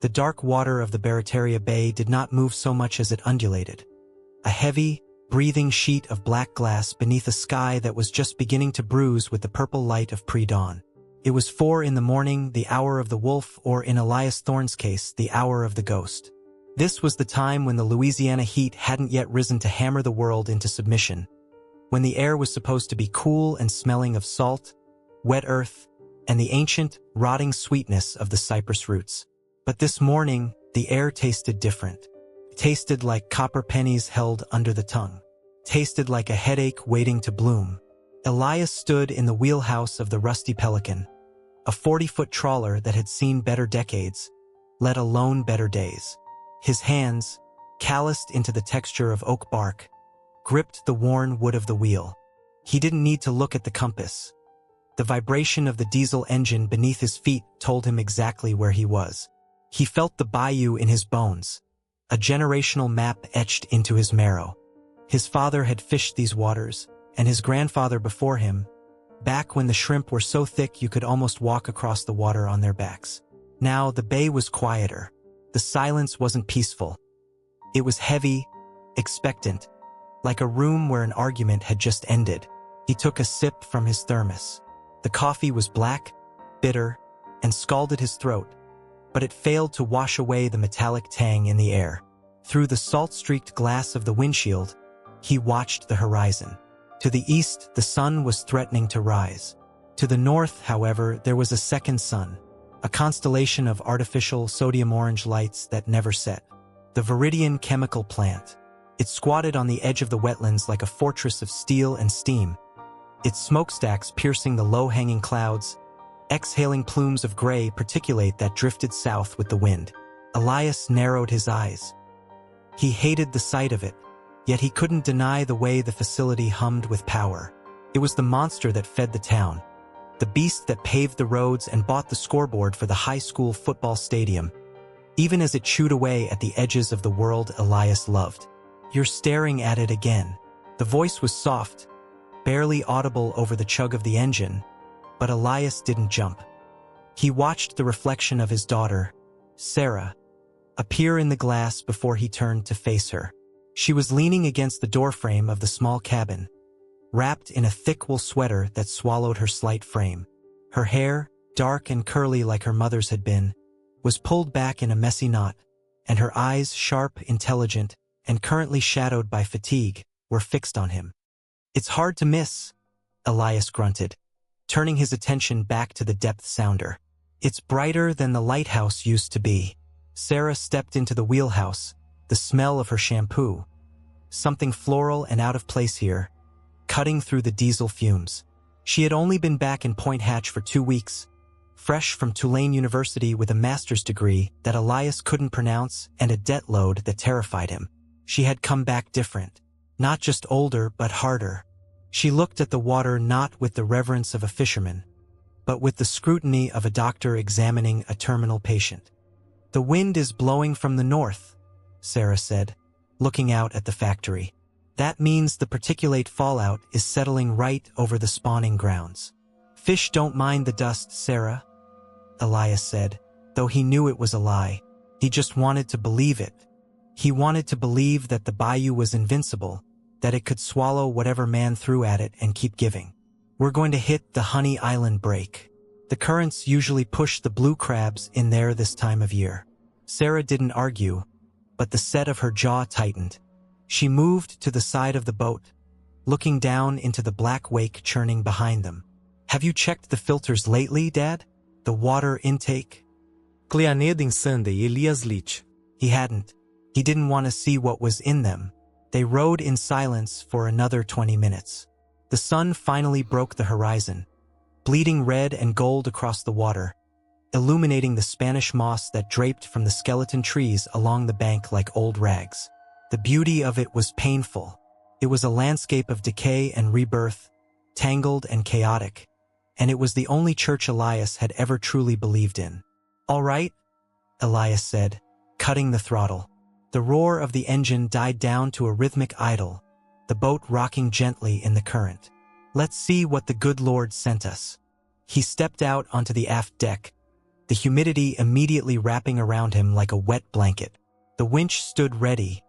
The dark water of the Veridian Bay did not move so much as it undulated. A heavy, breathing sheet of black glass beneath a sky that was just beginning to bruise with the purple light of pre-dawn. It was 4 in the morning, the hour of the wolf, or in Elias Thorne's case, the hour of the ghost. This was the time when the Louisiana heat hadn't yet risen to hammer the world into submission, when the air was supposed to be cool and smelling of salt, wet earth, and the ancient, rotting sweetness of the cypress roots. But this morning, the air tasted different. It tasted like copper pennies held under the tongue. Tasted like a headache waiting to bloom. Elias stood in the wheelhouse of the Rusty Pelican, a 40-foot trawler that had seen better decades, let alone better days. His hands, calloused into the texture of oak bark, gripped the worn wood of the wheel. He didn't need to look at the compass. The vibration of the diesel engine beneath his feet told him exactly where he was. He felt the bayou in his bones, a generational map etched into his marrow. His father had fished these waters, and his grandfather before him, back when the shrimp were so thick you could almost walk across the water on their backs. Now the bay was quieter. The silence wasn't peaceful. It was heavy, expectant, like a room where an argument had just ended. He took a sip from his thermos. The coffee was black, bitter, and scalded his throat, but it failed to wash away the metallic tang in the air. Through the salt-streaked glass of the windshield, he watched the horizon. To the east, the sun was threatening to rise. To the north, however, there was a second sun, a constellation of artificial sodium-orange lights that never set. The Veridian chemical plant. It squatted on the edge of the wetlands like a fortress of steel and steam, its smokestacks piercing the low-hanging clouds, exhaling plumes of gray particulate that drifted south with the wind. Elias narrowed his eyes. He hated the sight of it, yet he couldn't deny the way the facility hummed with power. It was the monster that fed the town, the beast that paved the roads and bought the scoreboard for the high school football stadium, even as it chewed away at the edges of the world Elias loved. "You're staring at it again." The voice was soft, barely audible over the chug of the engine, but Elias didn't jump. He watched the reflection of his daughter, Sarah, appear in the glass before he turned to face her. She was leaning against the doorframe of the small cabin, wrapped in a thick wool sweater that swallowed her slight frame. Her hair, dark and curly like her mother's had been, was pulled back in a messy knot, and her eyes, sharp, intelligent, and currently shadowed by fatigue, were fixed on him. "It's hard to miss," Elias grunted, turning his attention back to the depth sounder. "It's brighter than the lighthouse used to be." Sarah stepped into the wheelhouse, the smell of her shampoo, something floral and out of place here, cutting through the diesel fumes. She had only been back in Point Hatch for 2 weeks, fresh from Tulane University with a master's degree that Elias couldn't pronounce and a debt load that terrified him. She had come back different, not just older but harder. She looked at the water not with the reverence of a fisherman, but with the scrutiny of a doctor examining a terminal patient. "The wind is blowing from the north," Sarah said, looking out at the factory. "That means the particulate fallout is settling right over the spawning grounds." "Fish don't mind the dust, Sarah," Elias said, though he knew it was a lie. He just wanted to believe it. He wanted to believe that the bayou was invincible, that it could swallow whatever man threw at it and keep giving. "We're going to hit the Honey Island break. The currents usually push the blue crabs in there this time of year." Sarah didn't argue, but the set of her jaw tightened. She moved to the side of the boat, looking down into the black wake churning behind them. "Have you checked the filters lately, Dad? The water intake?" Cleaned in Sunday, Elias Leach. He hadn't. He didn't want to see what was in them. They rode in silence for another 20 minutes. The sun finally broke the horizon, bleeding red and gold across the water, illuminating the Spanish moss that draped from the skeleton trees along the bank like old rags. The beauty of it was painful. It was a landscape of decay and rebirth, tangled and chaotic, and it was the only church Elias had ever truly believed in. "All right," Elias said, cutting the throttle. The roar of the engine died down to a rhythmic idle, the boat rocking gently in the current. "Let's see what the good Lord sent us." He stepped out onto the aft deck, the humidity immediately wrapping around him like a wet blanket. The winch stood ready,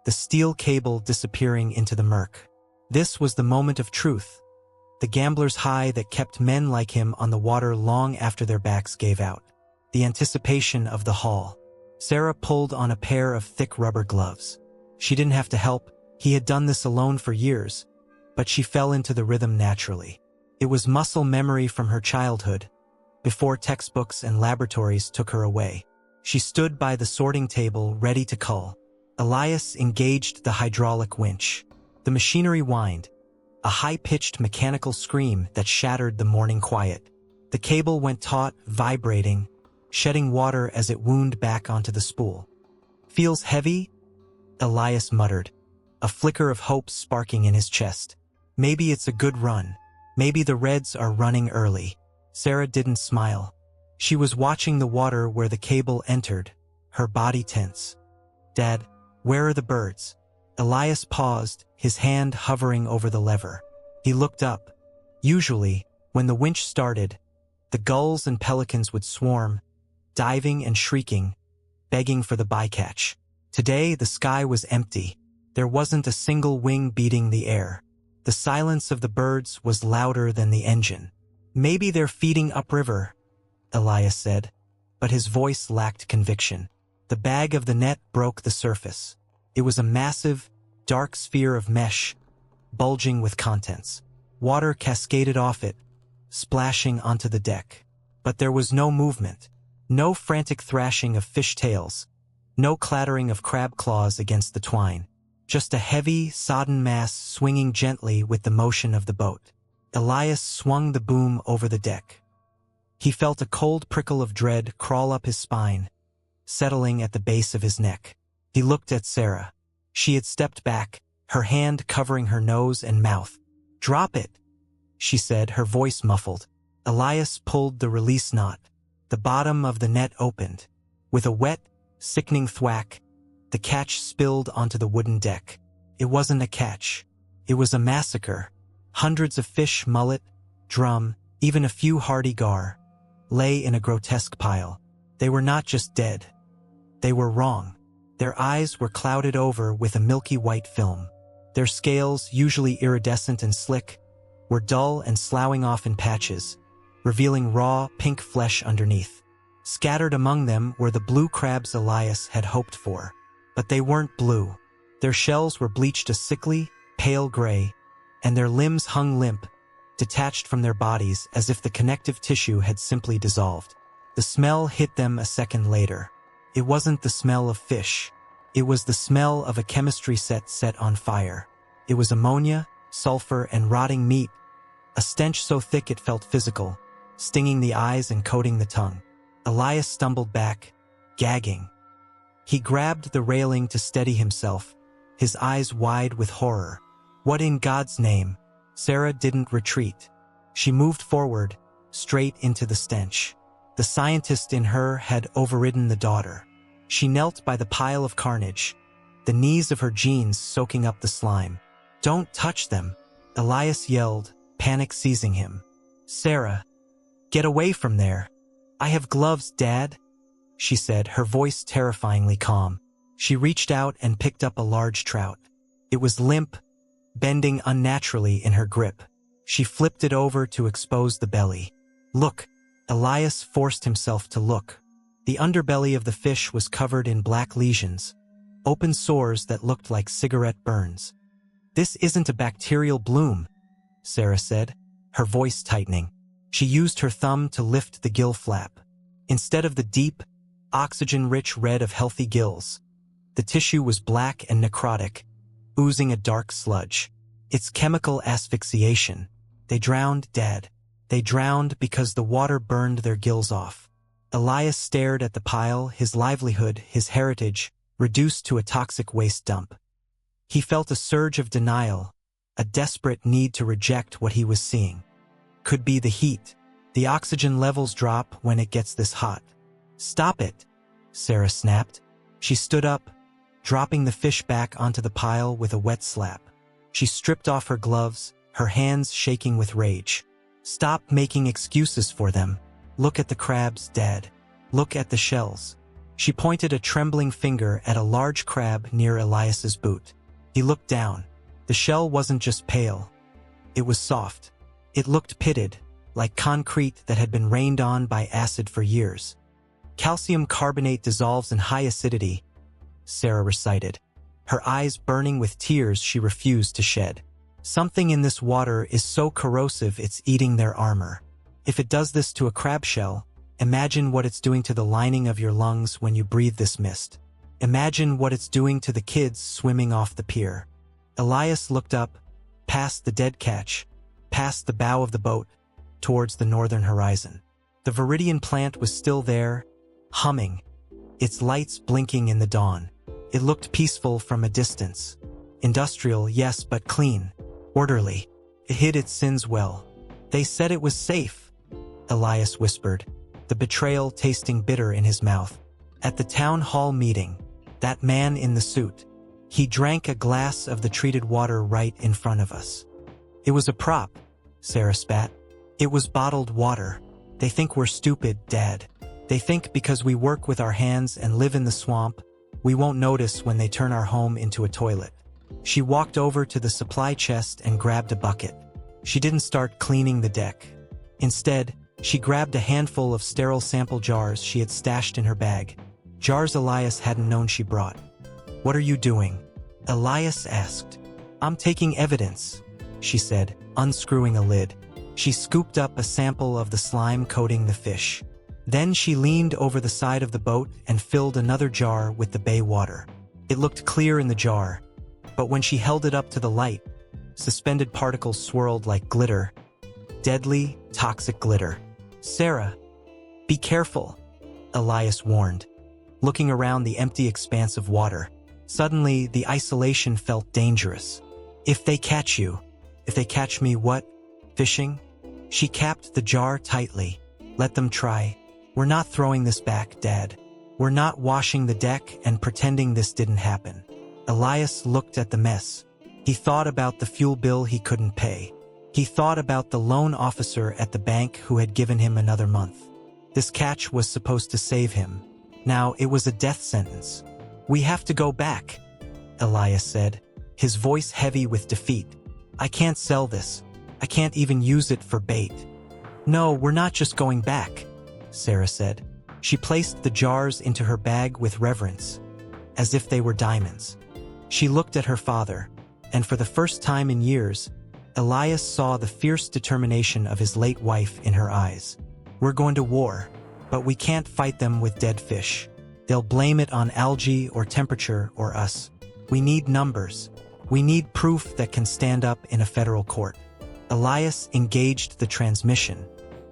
the steel cable disappearing into the murk. This was the moment of truth, the gambler's high that kept men like him on the water long after their backs gave out. The anticipation of the haul. Sarah pulled on a pair of thick rubber gloves. She didn't have to help, he had done this alone for years, but she fell into the rhythm naturally. It was muscle memory from her childhood, before textbooks and laboratories took her away. She stood by the sorting table, ready to cull. Elias engaged the hydraulic winch. The machinery whined, a high-pitched mechanical scream that shattered the morning quiet. The cable went taut, vibrating, shedding water as it wound back onto the spool. "Feels heavy?" Elias muttered, a flicker of hope sparking in his chest. Maybe it's a good run. Maybe the Reds are running early. Sarah didn't smile. She was watching the water where the cable entered, her body tense. "Dad, where are the birds?" Elias paused, his hand hovering over the lever. He looked up. Usually, when the winch started, the gulls and pelicans would swarm, diving and shrieking, begging for the bycatch. Today, the sky was empty. There wasn't a single wing beating the air. The silence of the birds was louder than the engine. "Maybe they're feeding upriver," Elias said, but his voice lacked conviction. The bag of the net broke the surface. It was a massive, dark sphere of mesh, bulging with contents. Water cascaded off it, splashing onto the deck. But there was no movement, no frantic thrashing of fish tails, no clattering of crab claws against the twine. Just a heavy, sodden mass swinging gently with the motion of the boat. Elias swung the boom over the deck. He felt a cold prickle of dread crawl up his spine, settling at the base of his neck. He looked at Sarah. She had stepped back, her hand covering her nose and mouth. "Drop it," she said, her voice muffled. Elias pulled the release knot. The bottom of the net opened. With a wet, sickening thwack, the catch spilled onto the wooden deck. It wasn't a catch. It was a massacre. Hundreds of fish, mullet, drum, even a few hardy gar, lay in a grotesque pile. They were not just dead. They were wrong. Their eyes were clouded over with a milky white film. Their scales, usually iridescent and slick, were dull and sloughing off in patches, revealing raw, pink flesh underneath. Scattered among them were the blue crabs Elias had hoped for. But they weren't blue. Their shells were bleached a sickly, pale gray, and their limbs hung limp, detached from their bodies as if the connective tissue had simply dissolved. The smell hit them a second later. It wasn't the smell of fish. It was the smell of a chemistry set on fire. It was ammonia, sulfur, and rotting meat, a stench so thick it felt physical, stinging the eyes and coating the tongue. Elias stumbled back, gagging. He grabbed the railing to steady himself, his eyes wide with horror. What in God's name? Sarah didn't retreat. She moved forward, straight into the stench. The scientist in her had overridden the daughter. She knelt by the pile of carnage, the knees of her jeans soaking up the slime. "Don't touch them," Elias yelled, panic seizing him. "Sarah, get away from there." "I have gloves, Dad," she said, her voice terrifyingly calm. She reached out and picked up a large trout. It was limp, bending unnaturally in her grip. She flipped it over to expose the belly. "Look," Elias forced himself to look. The underbelly of the fish was covered in black lesions, open sores that looked like cigarette burns. "This isn't a bacterial bloom," Sarah said, her voice tightening. She used her thumb to lift the gill flap. Instead of the deep, oxygen-rich red of healthy gills, the tissue was black and necrotic, oozing a dark sludge. "It's chemical asphyxiation. They drowned, Dad. They drowned because the water burned their gills off." Elias stared at the pile, his livelihood, his heritage, reduced to a toxic waste dump. He felt a surge of denial, a desperate need to reject what he was seeing. Could be the heat. The oxygen levels drop when it gets this hot. "Stop it," Sarah snapped. She stood up, dropping the fish back onto the pile with a wet slap. She stripped off her gloves, her hands shaking with rage. "Stop making excuses for them. Look at the crabs, Dad. Look at the shells. She pointed a trembling finger at a large crab near Elias's boot. He looked down. The shell wasn't just pale. It was soft. It looked pitted, like concrete that had been rained on by acid for years. Calcium carbonate dissolves in high acidity, Sarah recited. Her eyes burning with tears she refused to shed. Something in this water is so corrosive it's eating their armor. If it does this to a crab shell, imagine what it's doing to the lining of your lungs when you breathe this mist. Imagine what it's doing to the kids swimming off the pier. Elias looked up, past the dead catch, past the bow of the boat, towards the northern horizon. The Veridian plant was still there, humming, its lights blinking in the dawn. It looked peaceful from a distance. Industrial, yes, but clean, orderly. It hid its sins well. They said it was safe, Elias whispered, the betrayal tasting bitter in his mouth. At the town hall meeting, that man in the suit, he drank a glass of the treated water right in front of us. It was a prop, Sarah spat. It was bottled water. They think we're stupid, Dad. They think because we work with our hands and live in the swamp, we won't notice when they turn our home into a toilet. She walked over to the supply chest and grabbed a bucket. She didn't start cleaning the deck. Instead, she grabbed a handful of sterile sample jars she had stashed in her bag. Jars Elias hadn't known she brought. "What are you doing?" Elias asked. "I'm taking evidence," she said, unscrewing a lid. She scooped up a sample of the slime coating the fish. Then she leaned over the side of the boat and filled another jar with the bay water. It looked clear in the jar, but when she held it up to the light, suspended particles swirled like glitter. Deadly, toxic glitter. "Sarah, be careful," Elias warned, looking around the empty expanse of water. Suddenly, the isolation felt dangerous. "If they catch you." "If they catch me what? Fishing?" She capped the jar tightly. "Let them try. We're not throwing this back, Dad. We're not washing the deck and pretending this didn't happen." Elias looked at the mess. He thought about the fuel bill he couldn't pay. He thought about the loan officer at the bank who had given him another month. This catch was supposed to save him. Now it was a death sentence. "We have to go back," Elias said, his voice heavy with defeat. "I can't sell this. I can't even use it for bait." "No, we're not just going back," Sarah said. She placed the jars into her bag with reverence, as if they were diamonds. She looked at her father, and for the first time in years, Elias saw the fierce determination of his late wife in her eyes. "We're going to war, but we can't fight them with dead fish. They'll blame it on algae or temperature or us. We need numbers. We need proof that can stand up in a federal court." Elias engaged the transmission.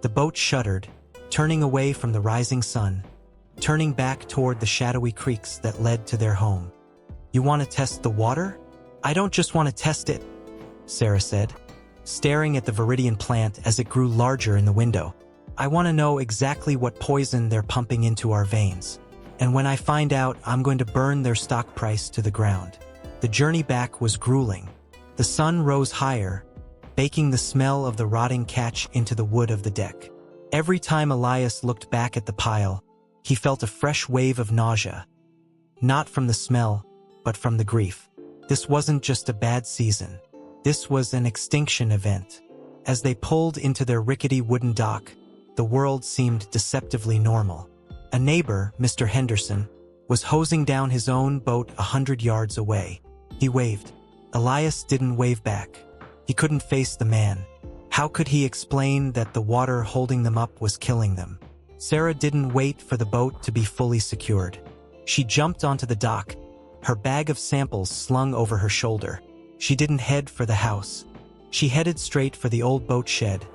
The boat shuddered, turning away from the rising sun, turning back toward the shadowy creeks that led to their home. "You want to test the water?" "I don't just want to test it," Sarah said, staring at the Veridian plant as it grew larger in the window. "I want to know exactly what poison they're pumping into our veins. And when I find out, I'm going to burn their stock price to the ground." The journey back was grueling. The sun rose higher, baking the smell of the rotting catch into the wood of the deck. Every time Elias looked back at the pile, he felt a fresh wave of nausea. Not from the smell, but from the grief. This wasn't just a bad season. This was an extinction event. As they pulled into their rickety wooden dock, the world seemed deceptively normal. A neighbor, Mr. Henderson, was hosing down his own boat 100 yards away. He waved. Elias didn't wave back. He couldn't face the man. How could he explain that the water holding them up was killing them? Sarah didn't wait for the boat to be fully secured. She jumped onto the dock, her bag of samples slung over her shoulder. She didn't head for the house. She headed straight for the old boat shed,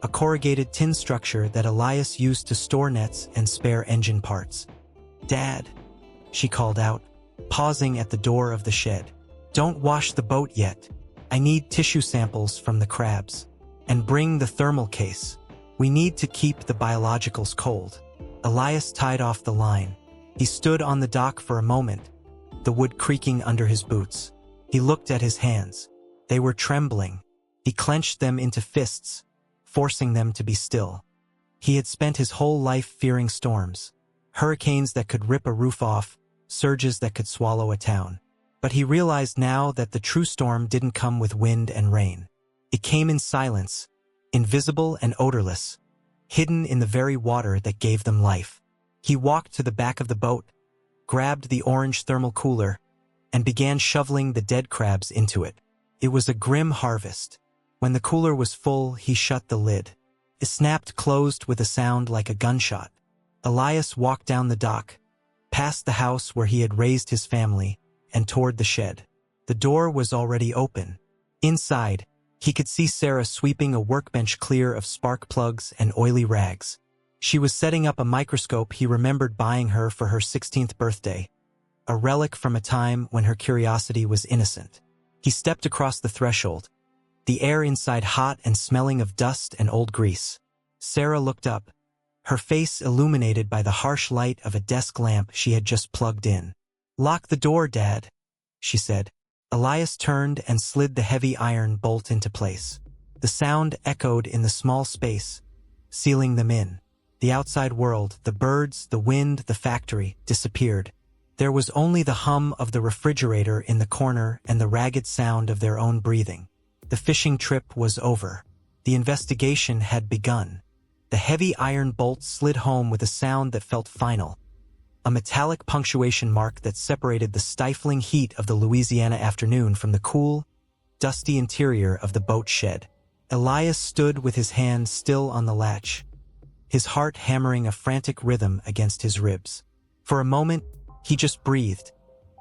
a corrugated tin structure that Elias used to store nets and spare engine parts. "Dad," she called out, pausing at the door of the shed. "Don't wash the boat yet. I need tissue samples from the crabs. And bring the thermal case. We need to keep the biologicals cold." Elias tied off the line. He stood on the dock for a moment, the wood creaking under his boots. He looked at his hands. They were trembling. He clenched them into fists, forcing them to be still. He had spent his whole life fearing storms. hurricanes that could rip a roof off, surges that could swallow a town. But he realized now that the true storm didn't come with wind and rain. It came in silence, invisible and odorless, hidden in the very water that gave them life. He walked to the back of the boat, grabbed the orange thermal cooler, and began shoveling the dead crabs into it. It was a grim harvest. When the cooler was full, he shut the lid. It snapped closed with a sound like a gunshot. Elias walked down the dock, past the house where he had raised his family, and toward the shed. The door was already open. Inside, he could see Sarah sweeping a workbench clear of spark plugs and oily rags. She was setting up a microscope he remembered buying her for her 16th birthday, a relic from a time when her curiosity was innocent. He stepped across the threshold, the air inside hot and smelling of dust and old grease. Sarah looked up, her face illuminated by the harsh light of a desk lamp she had just plugged in. "Lock the door, Dad," she said. Elias turned and slid the heavy iron bolt into place. The sound echoed in the small space, sealing them in. The outside world, the birds, the wind, the factory, disappeared. There was only the hum of the refrigerator in the corner and the ragged sound of their own breathing. The fishing trip was over. The investigation had begun. The heavy iron bolt slid home with a sound that felt final, a metallic punctuation mark that separated the stifling heat of the Louisiana afternoon from the cool, dusty interior of the boat shed. Elias stood with his hand still on the latch, his heart hammering a frantic rhythm against his ribs. For a moment, he just breathed,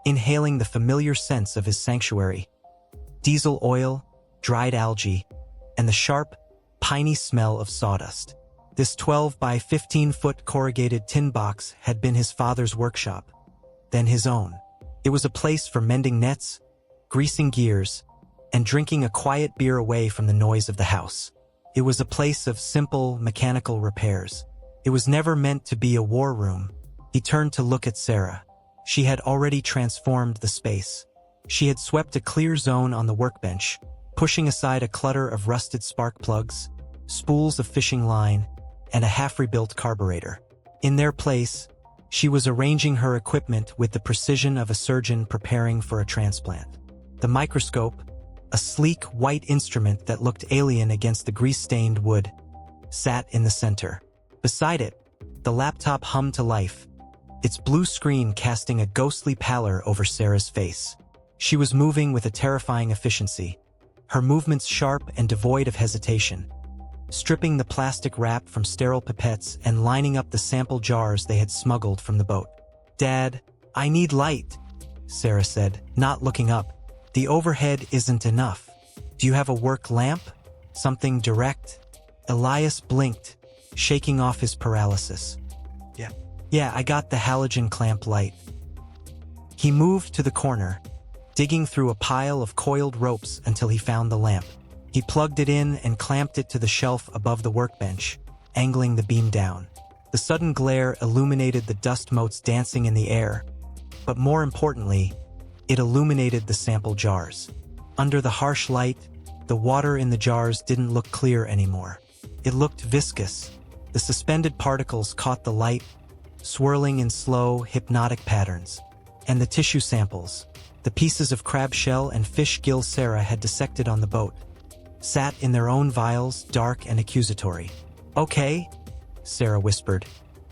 inhaling the familiar sense of his sanctuary: diesel oil, dried algae, and the sharp, piney smell of sawdust. This 12 by 15-foot corrugated tin box had been his father's workshop, then his own. It was a place for mending nets, greasing gears, and drinking a quiet beer away from the noise of the house. It was a place of simple, mechanical repairs. It was never meant to be a war room. He turned to look at Sarah. She had already transformed the space. She had swept a clear zone on the workbench, pushing aside a clutter of rusted spark plugs, spools of fishing line, and a half-rebuilt carburetor. In their place, she was arranging her equipment with the precision of a surgeon preparing for a transplant. The microscope, a sleek white instrument that looked alien against the grease-stained wood, sat in the center. Beside it, the laptop hummed to life, its blue screen casting a ghostly pallor over Sarah's face. She was moving with a terrifying efficiency, her movements sharp and devoid of hesitation, stripping the plastic wrap from sterile pipettes and lining up the sample jars they had smuggled from the boat. "Dad, I need light," Sarah said, not looking up. "The overhead isn't enough. Do you have a work lamp? Something direct?" Elias blinked, shaking off his paralysis. Yeah, I got the halogen clamp light." He moved to the corner, digging through a pile of coiled ropes until he found the lamp. He plugged it in and clamped it to the shelf above the workbench, angling the beam down. The sudden glare illuminated the dust motes dancing in the air, but more importantly, it illuminated the sample jars. Under the harsh light, the water in the jars didn't look clear anymore. It looked viscous. The suspended particles caught the light, swirling in slow, hypnotic patterns. And the tissue samples, the pieces of crab shell and fish gill Sarah had dissected on the boat, sat in their own vials, dark and accusatory. "Okay," Sarah whispered,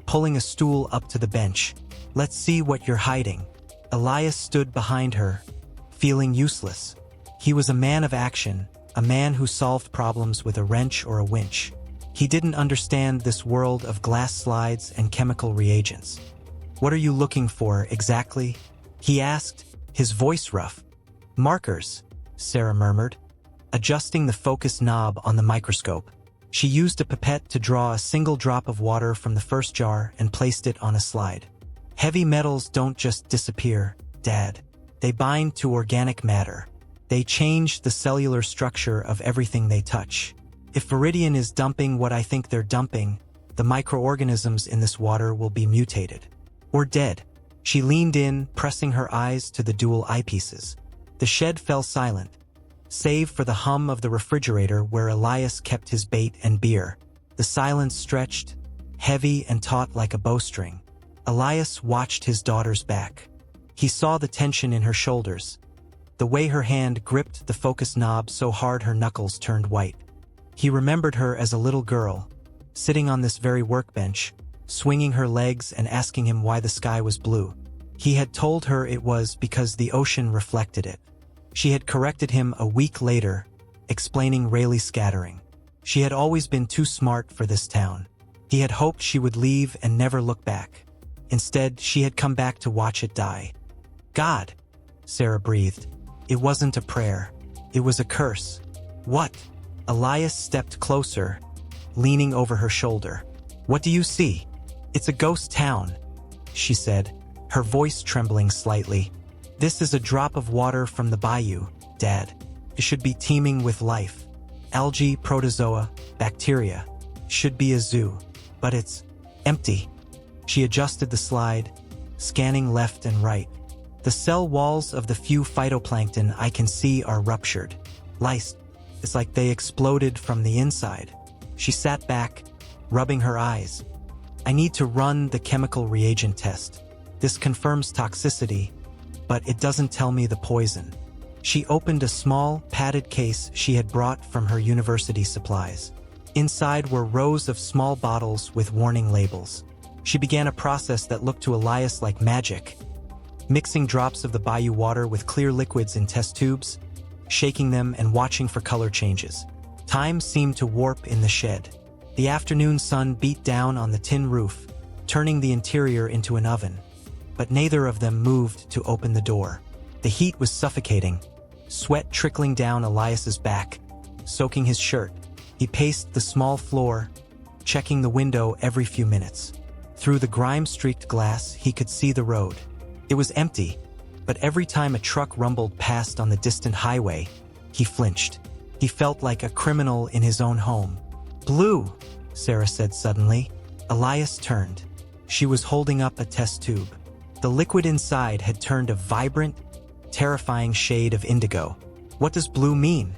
pulling a stool up to the bench. "Let's see what you're hiding." Elias stood behind her, feeling useless. He was a man of action, a man who solved problems with a wrench or a winch. He didn't understand this world of glass slides and chemical reagents. "What are you looking for, exactly?" he asked, his voice rough. "Markers," Sarah murmured, adjusting the focus knob on the microscope. She used a pipette to draw a single drop of water from the first jar and placed it on a slide. "Heavy metals don't just disappear, Dad. They bind to organic matter. They change the cellular structure of everything they touch. If Veridian is dumping what I think they're dumping, the microorganisms in this water will be mutated. Or dead." She leaned in, pressing her eyes to the dual eyepieces. The shed fell silent, save for the hum of the refrigerator where Elias kept his bait and beer. The silence stretched, heavy and taut like a bowstring. Elias watched his daughter's back. He saw the tension in her shoulders, the way her hand gripped the focus knob so hard her knuckles turned white. He remembered her as a little girl, sitting on this very workbench, swinging her legs and asking him why the sky was blue. He had told her it was because the ocean reflected it. She had corrected him a week later, explaining Rayleigh scattering. She had always been too smart for this town. He had hoped she would leave and never look back. Instead, she had come back to watch it die. God, Sarah breathed. It wasn't a prayer. It was a curse. What? Elias stepped closer, leaning over her shoulder. What do you see? It's a ghost town, she said, her voice trembling slightly. This is a drop of water from the bayou, Dad. It should be teeming with life. Algae, protozoa, bacteria. Should be a zoo. But it's empty. She adjusted the slide, scanning left and right. The cell walls of the few phytoplankton I can see are ruptured. Lice. It's like they exploded from the inside. She sat back, rubbing her eyes. I need to run the chemical reagent test. This confirms toxicity, but it doesn't tell me the poison. She opened a small, padded case she had brought from her university supplies. Inside were rows of small bottles with warning labels. She began a process that looked to Elias like magic, mixing drops of the bayou water with clear liquids in test tubes, shaking them and watching for color changes. Time seemed to warp in the shed. The afternoon sun beat down on the tin roof, turning the interior into an oven. But neither of them moved to open the door. The heat was suffocating, sweat trickling down Elias's back, soaking his shirt. He paced the small floor, checking the window every few minutes. Through the grime-streaked glass, he could see the road. It was empty, but every time a truck rumbled past on the distant highway, he flinched. He felt like a criminal in his own home. Blue, Sarah said suddenly. Elias turned. She was holding up a test tube. The liquid inside had turned a vibrant, terrifying shade of indigo. What does blue mean?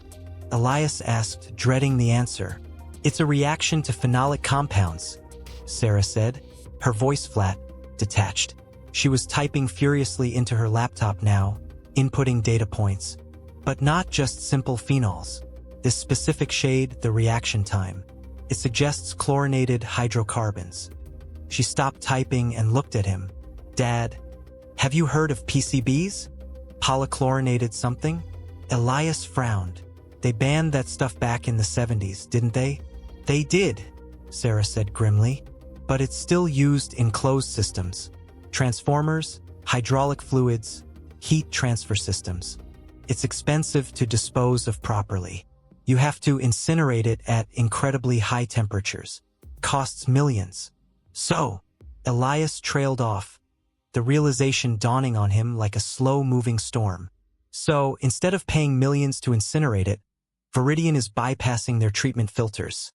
Elias asked, dreading the answer. It's a reaction to phenolic compounds, Sarah said, her voice flat, detached. She was typing furiously into her laptop now, inputting data points. But not just simple phenols. This specific shade, the reaction time. It suggests chlorinated hydrocarbons. She stopped typing and looked at him. Dad, have you heard of PCBs? Polychlorinated something? Elias frowned. They banned that stuff back in the 70s, didn't they? They did, Sarah said grimly. But it's still used in closed systems. Transformers, hydraulic fluids, heat transfer systems. It's expensive to dispose of properly. You have to incinerate it at incredibly high temperatures. Costs millions. So, Elias trailed off, the realization dawning on him like a slow-moving storm. So, instead of paying millions to incinerate it, Veridian is bypassing their treatment filters.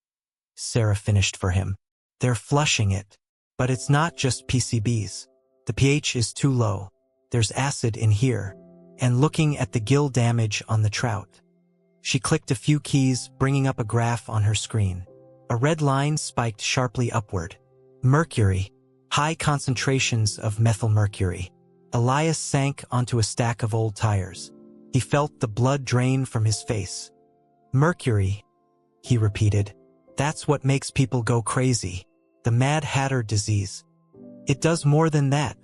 Sarah finished for him. They're flushing it. But it's not just PCBs. The pH is too low. There's acid in here. And looking at the gill damage on the trout. She clicked a few keys, bringing up a graph on her screen. A red line spiked sharply upward. Mercury. High concentrations of methylmercury. Elias sank onto a stack of old tires. He felt the blood drain from his face. Mercury, he repeated. That's what makes people go crazy. The Mad Hatter disease. It does more than that,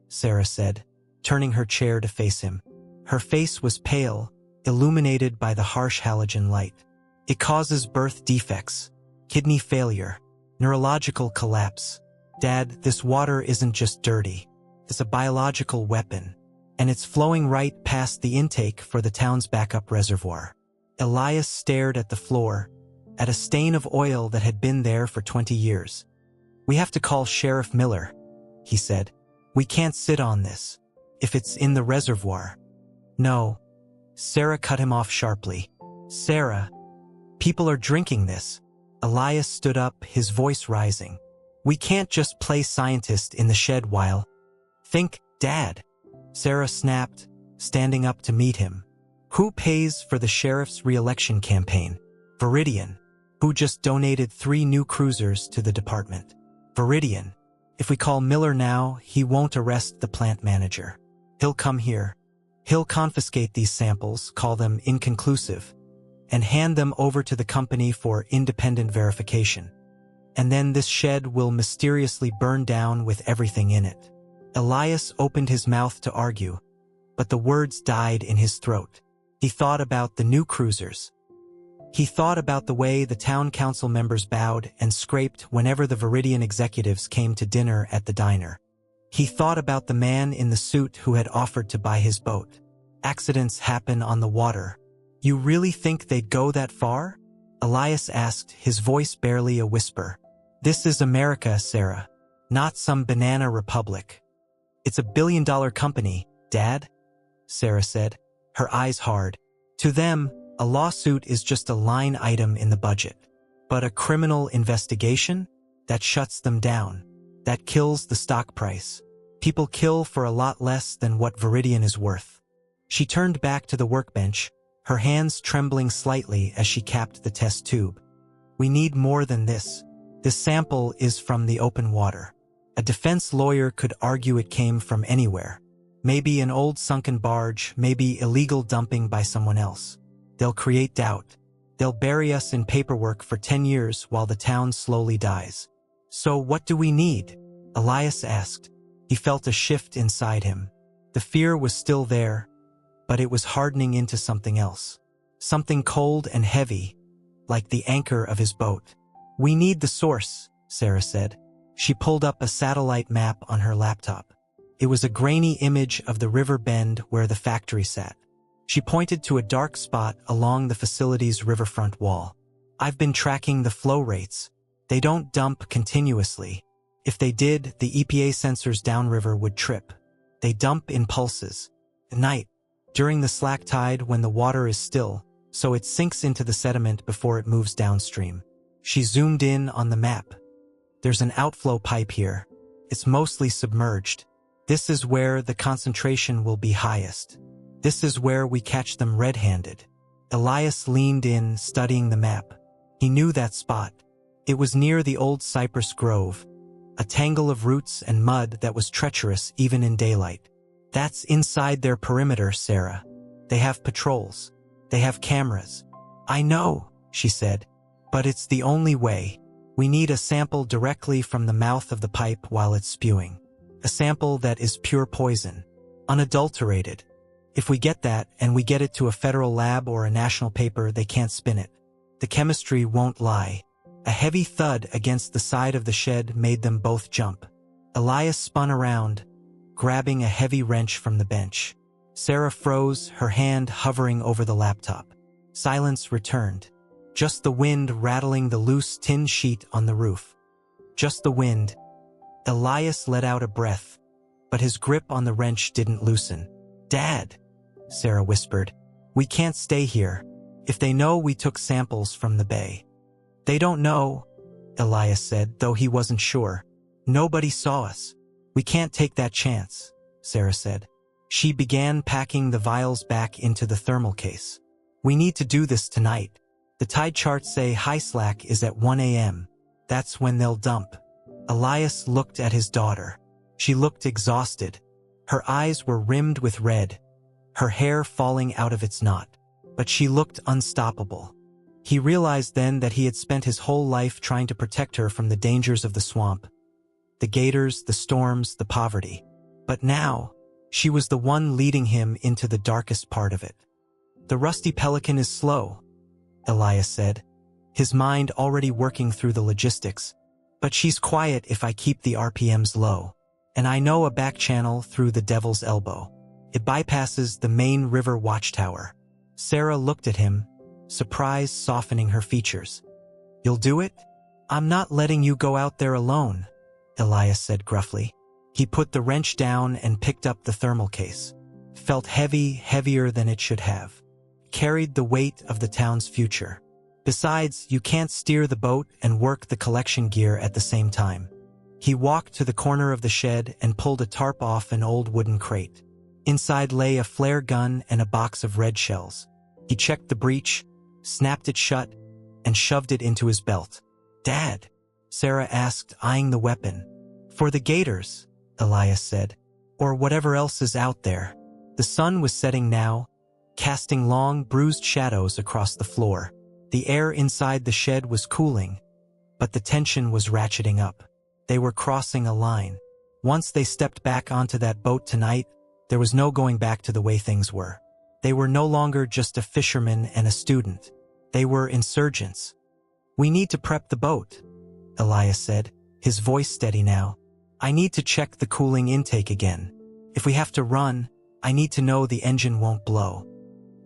Sarah said, turning her chair to face him. Her face was pale, illuminated by the harsh halogen light. It causes birth defects, kidney failure, neurological collapse. Dad, this water isn't just dirty. It's a biological weapon, and it's flowing right past the intake for the town's backup reservoir. Elias stared at the floor, at a stain of oil that had been there for 20 years. We have to call Sheriff Miller, he said. We can't sit on this. If it's in the reservoir. No. Sarah cut him off sharply. Sarah, people are drinking this. Elias stood up, his voice rising. We can't just play scientist in the shed while. Think, Dad. Sarah snapped, standing up to meet him. Who pays for the sheriff's re-election campaign? Veridian, who just donated 3 new cruisers to the department. Veridian, If we call Miller now, he won't arrest the plant manager. He'll come here. He'll confiscate these samples, call them inconclusive, and hand them over to the company for independent verification. And then this shed will mysteriously burn down with everything in it. Elias opened his mouth to argue, but the words died in his throat. He thought about the new cruisers. He thought about the way the town council members bowed and scraped whenever the Veridian executives came to dinner at the diner. He thought about the man in the suit who had offered to buy his boat. Accidents happen on the water. You really think they'd go that far? Elias asked, his voice barely a whisper. This is America, Sarah, not some banana republic. It's a billion-dollar company, Dad, Sarah said, her eyes hard. To them, a lawsuit is just a line item in the budget. But a criminal investigation? That shuts them down. That kills the stock price. People kill for a lot less than what Veridian is worth. She turned back to the workbench, her hands trembling slightly as she capped the test tube. We need more than this. This sample is from the open water. A defense lawyer could argue it came from anywhere. Maybe an old sunken barge, maybe illegal dumping by someone else. They'll create doubt. They'll bury us in paperwork for 10 years while the town slowly dies. So what do we need? Elias asked. He felt a shift inside him. The fear was still there, but it was hardening into something else. Something cold and heavy, like the anchor of his boat. We need the source, Sarah said. She pulled up a satellite map on her laptop. It was a grainy image of the river bend where the factory sat. She pointed to a dark spot along the facility's riverfront wall. I've been tracking the flow rates. They don't dump continuously. If they did, the EPA sensors downriver would trip. They dump in pulses. At night, during the slack tide when the water is still, so it sinks into the sediment before it moves downstream. She zoomed in on the map. There's an outflow pipe here. It's mostly submerged. This is where the concentration will be highest. This is where we catch them red-handed. Elias leaned in, studying the map. He knew that spot. It was near the old cypress grove, a tangle of roots and mud that was treacherous even in daylight. That's inside their perimeter, Sarah. They have patrols. They have cameras. I know, she said, but it's the only way. We need a sample directly from the mouth of the pipe while it's spewing. A sample that is pure poison, unadulterated. If we get that and we get it to a federal lab or a national paper, they can't spin it. The chemistry won't lie. A heavy thud against the side of the shed made them both jump. Elias spun around, grabbing a heavy wrench from the bench. Sarah froze, her hand hovering over the laptop. Silence returned. Just the wind rattling the loose tin sheet on the roof. Just the wind. Elias let out a breath, but his grip on the wrench didn't loosen. Dad, Sarah whispered, we can't stay here. If they know we took samples from the bay. They don't know, Elias said, though he wasn't sure. Nobody saw us. We can't take that chance, Sarah said. She began packing the vials back into the thermal case. We need to do this tonight. The tide charts say high slack is at 1 a.m. That's when they'll dump. Elias looked at his daughter. She looked exhausted. Her eyes were rimmed with red, her hair falling out of its knot. But she looked unstoppable. He realized then that he had spent his whole life trying to protect her from the dangers of the swamp, the gators, the storms, the poverty. But now, she was the one leading him into the darkest part of it. The rusty pelican is slow, Elias said, his mind already working through the logistics. But she's quiet if I keep the RPMs low. And I know a back channel through the Devil's Elbow. It bypasses the main river watchtower. Sarah looked at him, surprise softening her features. You'll do it? I'm not letting you go out there alone, Elias said gruffly. He put the wrench down and picked up the thermal case. Felt heavy, heavier than it should have. Carried the weight of the town's future. Besides, you can't steer the boat and work the collection gear at the same time. He walked to the corner of the shed and pulled a tarp off an old wooden crate. Inside lay a flare gun and a box of red shells. He checked the breech, snapped it shut, and shoved it into his belt. Dad, Sarah asked, eyeing the weapon. For the gators, Elias said, or whatever else is out there. The sun was setting now, casting long, bruised shadows across the floor. The air inside the shed was cooling, but the tension was ratcheting up. They were crossing a line. Once they stepped back onto that boat tonight, there was no going back to the way things were. They were no longer just a fisherman and a student. They were insurgents. "We need to prep the boat," Elias said, his voice steady now. "I need to check the cooling intake again. If we have to run, I need to know the engine won't blow."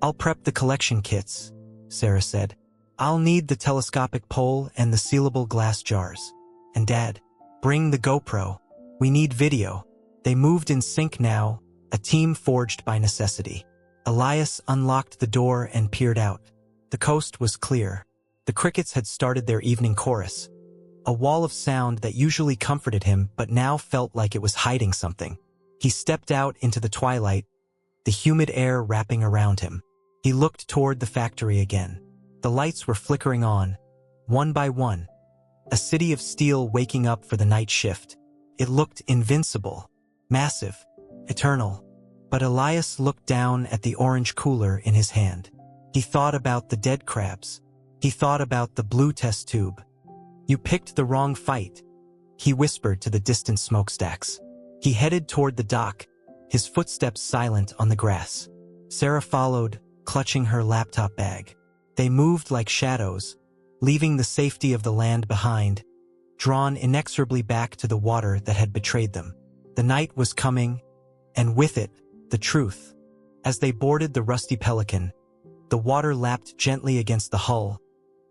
"I'll prep the collection kits," Sarah said. "I'll need the telescopic pole and the sealable glass jars. And Dad, bring the GoPro. We need video." They moved in sync now, a team forged by necessity. Elias unlocked the door and peered out. The coast was clear. The crickets had started their evening chorus. A wall of sound that usually comforted him but now felt like it was hiding something. He stepped out into the twilight, the humid air wrapping around him. He looked toward the factory again. The lights were flickering on, one by one. A city of steel waking up for the night shift. It looked invincible, massive, eternal. But Elias looked down at the orange cooler in his hand. He thought about the dead crabs. He thought about the blue test tube. "You picked the wrong fight," he whispered to the distant smokestacks. He headed toward the dock, his footsteps silent on the grass. Sarah followed, clutching her laptop bag. They moved like shadows, leaving the safety of the land behind, drawn inexorably back to the water that had betrayed them. The night was coming, and with it, the truth. As they boarded the rusty Pelican, the water lapped gently against the hull,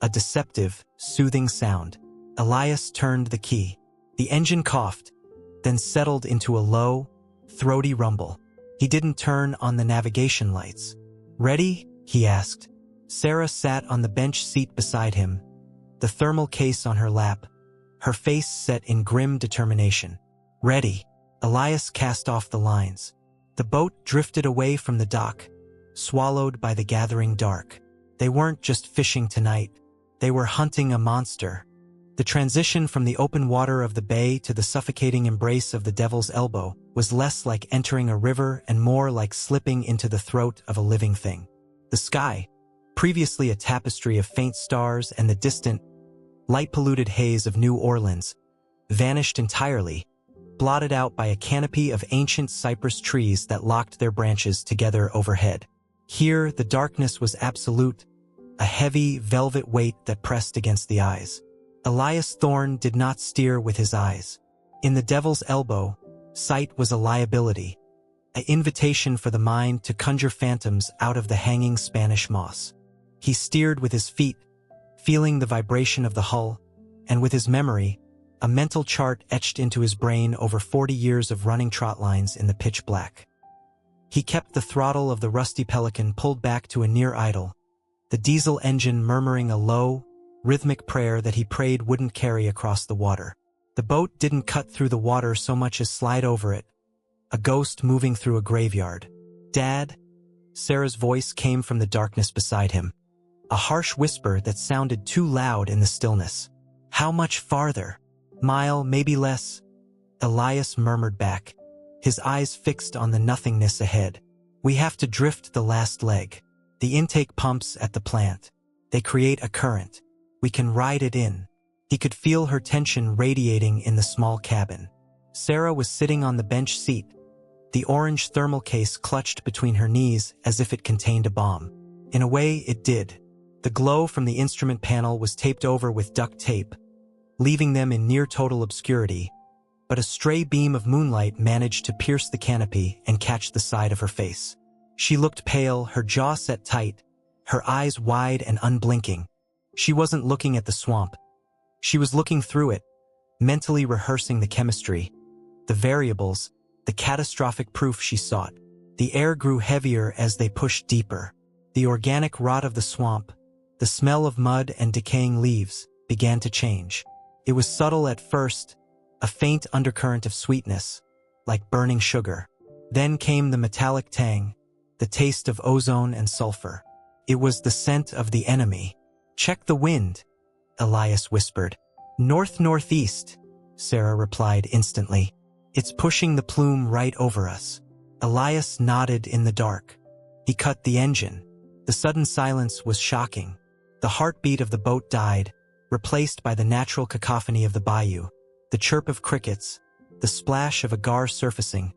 a deceptive, soothing sound. Elias turned the key. The engine coughed, then settled into a low, throaty rumble. He didn't turn on the navigation lights. "Ready?" he asked. Sarah sat on the bench seat beside him, the thermal case on her lap, her face set in grim determination. "Ready." Elias cast off the lines. The boat drifted away from the dock, swallowed by the gathering dark. They weren't just fishing tonight. They were hunting a monster. The transition from the open water of the bay to the suffocating embrace of the Devil's Elbow was less like entering a river and more like slipping into the throat of a living thing. The sky, previously a tapestry of faint stars and the distant, light-polluted haze of New Orleans, vanished entirely, blotted out by a canopy of ancient cypress trees that locked their branches together overhead. Here, the darkness was absolute, a heavy, velvet weight that pressed against the eyes. Elias Thorne did not steer with his eyes. In the Devil's Elbow, sight was a liability, an invitation for the mind to conjure phantoms out of the hanging Spanish moss. He steered with his feet, feeling the vibration of the hull, and with his memory, a mental chart etched into his brain over 40 years of running trot lines in the pitch black. He kept the throttle of the rusty Pelican pulled back to a near idle, the diesel engine murmuring a low, rhythmic prayer that he prayed wouldn't carry across the water. The boat didn't cut through the water so much as slide over it, a ghost moving through a graveyard. "Dad?" Sarah's voice came from the darkness beside him, a harsh whisper that sounded too loud in the stillness. "How much farther?" "Mile, maybe less," Elias murmured back, his eyes fixed on the nothingness ahead. "We have to drift the last leg. The intake pumps at the plant. They create a current. We can ride it in." He could feel her tension radiating in the small cabin. Sarah was sitting on the bench seat, the orange thermal case clutched between her knees as if it contained a bomb. In a way, it did. The glow from the instrument panel was taped over with duct tape, leaving them in near-total obscurity, but a stray beam of moonlight managed to pierce the canopy and catch the side of her face. She looked pale, her jaw set tight, her eyes wide and unblinking. She wasn't looking at the swamp. She was looking through it, mentally rehearsing the chemistry, the variables, the catastrophic proof she sought. The air grew heavier as they pushed deeper. The organic rot of the swamp, the smell of mud and decaying leaves, began to change. It was subtle at first, a faint undercurrent of sweetness, like burning sugar. Then came the metallic tang, the taste of ozone and sulfur. It was the scent of the enemy. "Check the wind," Elias whispered. "North-northeast." Sarah replied instantly. It's pushing the plume right over us. Elias nodded in the dark. He cut the engine. The sudden silence was shocking. The heartbeat of the boat died, replaced by the natural cacophony of the bayou, the chirp of crickets, the splash of a gar surfacing,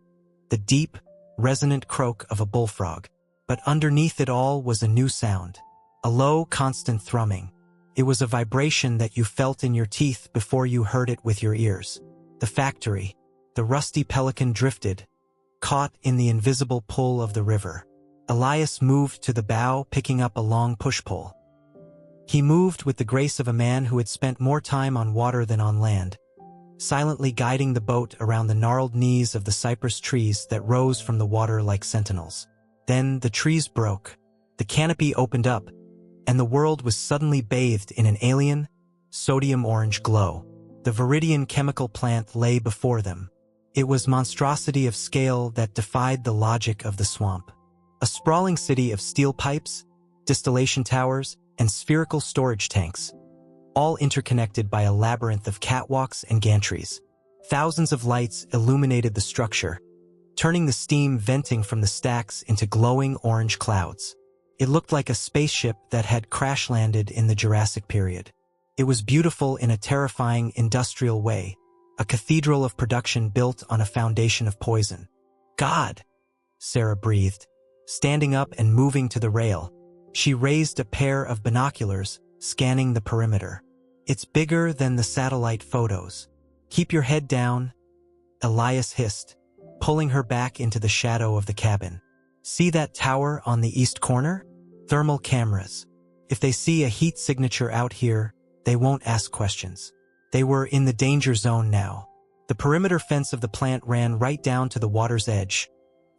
the deep, resonant croak of a bullfrog. But underneath it all was a new sound, a low, constant thrumming. It was a vibration that you felt in your teeth before you heard it with your ears. The factory, the rusty pelican drifted, caught in the invisible pull of the river. Elias moved to the bow, picking up a long push-pole. He moved with the grace of a man who had spent more time on water than on land, silently guiding the boat around the gnarled knees of the cypress trees that rose from the water like sentinels. Then the trees broke, the canopy opened up, and the world was suddenly bathed in an alien, sodium-orange glow. The Veridian chemical plant lay before them. It was monstrosity of scale that defied the logic of the swamp. A sprawling city of steel pipes, distillation towers, and spherical storage tanks, all interconnected by a labyrinth of catwalks and gantries. Thousands of lights illuminated the structure, turning the steam venting from the stacks into glowing orange clouds. It looked like a spaceship that had crash-landed in the Jurassic period. It was beautiful in a terrifying industrial way, a cathedral of production built on a foundation of poison. God! Sarah breathed. Standing up and moving to the rail, she raised a pair of binoculars, scanning the perimeter. It's bigger than the satellite photos. Keep your head down, Elias hissed, pulling her back into the shadow of the cabin. See that tower on the east corner? Thermal cameras. If they see a heat signature out here, they won't ask questions. They were in the danger zone now. The perimeter fence of the plant ran right down to the water's edge,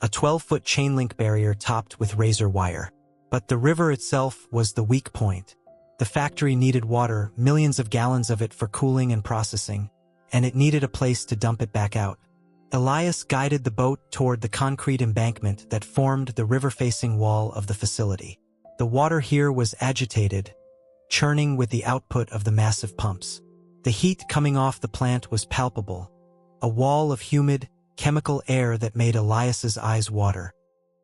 a 12-foot chain-link barrier topped with razor wire. But the river itself was the weak point. The factory needed water, millions of gallons of it for cooling and processing, and it needed a place to dump it back out. Elias guided the boat toward the concrete embankment that formed the river-facing wall of the facility. The water here was agitated, churning with the output of the massive pumps. The heat coming off the plant was palpable, a wall of humid, chemical air that made Elias's eyes water.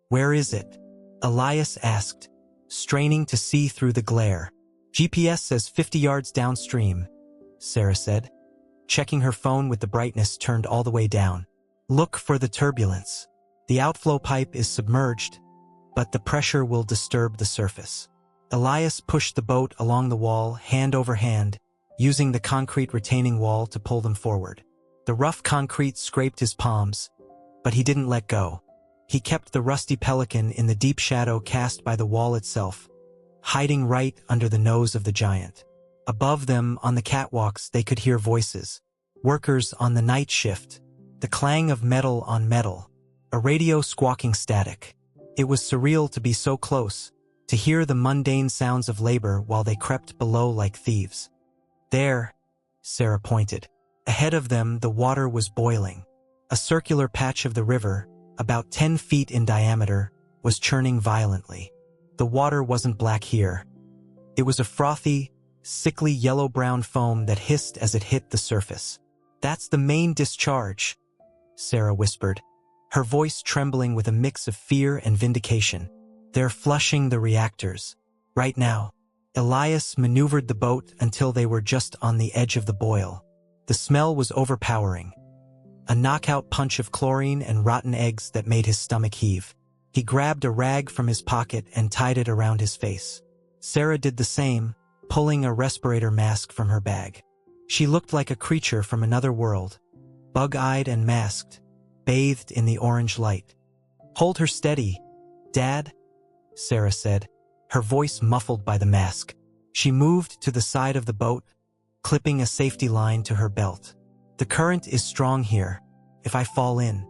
Where is it? Elias asked, straining to see through the glare. GPS says 50 yards downstream, Sarah said, checking her phone with the brightness turned all the way down. Look for the turbulence. The outflow pipe is submerged, but the pressure will disturb the surface. Elias pushed the boat along the wall, hand over hand, using the concrete retaining wall to pull them forward. The rough concrete scraped his palms, but he didn't let go. He kept the rusty pelican in the deep shadow cast by the wall itself, hiding right under the nose of the giant. Above them, on the catwalks, they could hear voices. Workers on the night shift, the clang of metal on metal, a radio squawking static. It was surreal to be so close, to hear the mundane sounds of labor while they crept below like thieves. There, Sarah pointed. Ahead of them, the water was boiling. A circular patch of the river, about 10 feet in diameter, was churning violently. The water wasn't black here. It was a frothy, sickly yellow-brown foam that hissed as it hit the surface. That's the main discharge, Sarah whispered, her voice trembling with a mix of fear and vindication. They're flushing the reactors. Right now. Elias maneuvered the boat until they were just on the edge of the boil. The smell was overpowering. A knockout punch of chlorine and rotten eggs that made his stomach heave. He grabbed a rag from his pocket and tied it around his face. Sarah did the same, pulling a respirator mask from her bag. She looked like a creature from another world, bug-eyed and masked, bathed in the orange light. Hold her steady, Dad, Sarah said, her voice muffled by the mask. She moved to the side of the boat, clipping a safety line to her belt. The current is strong here. If I fall in.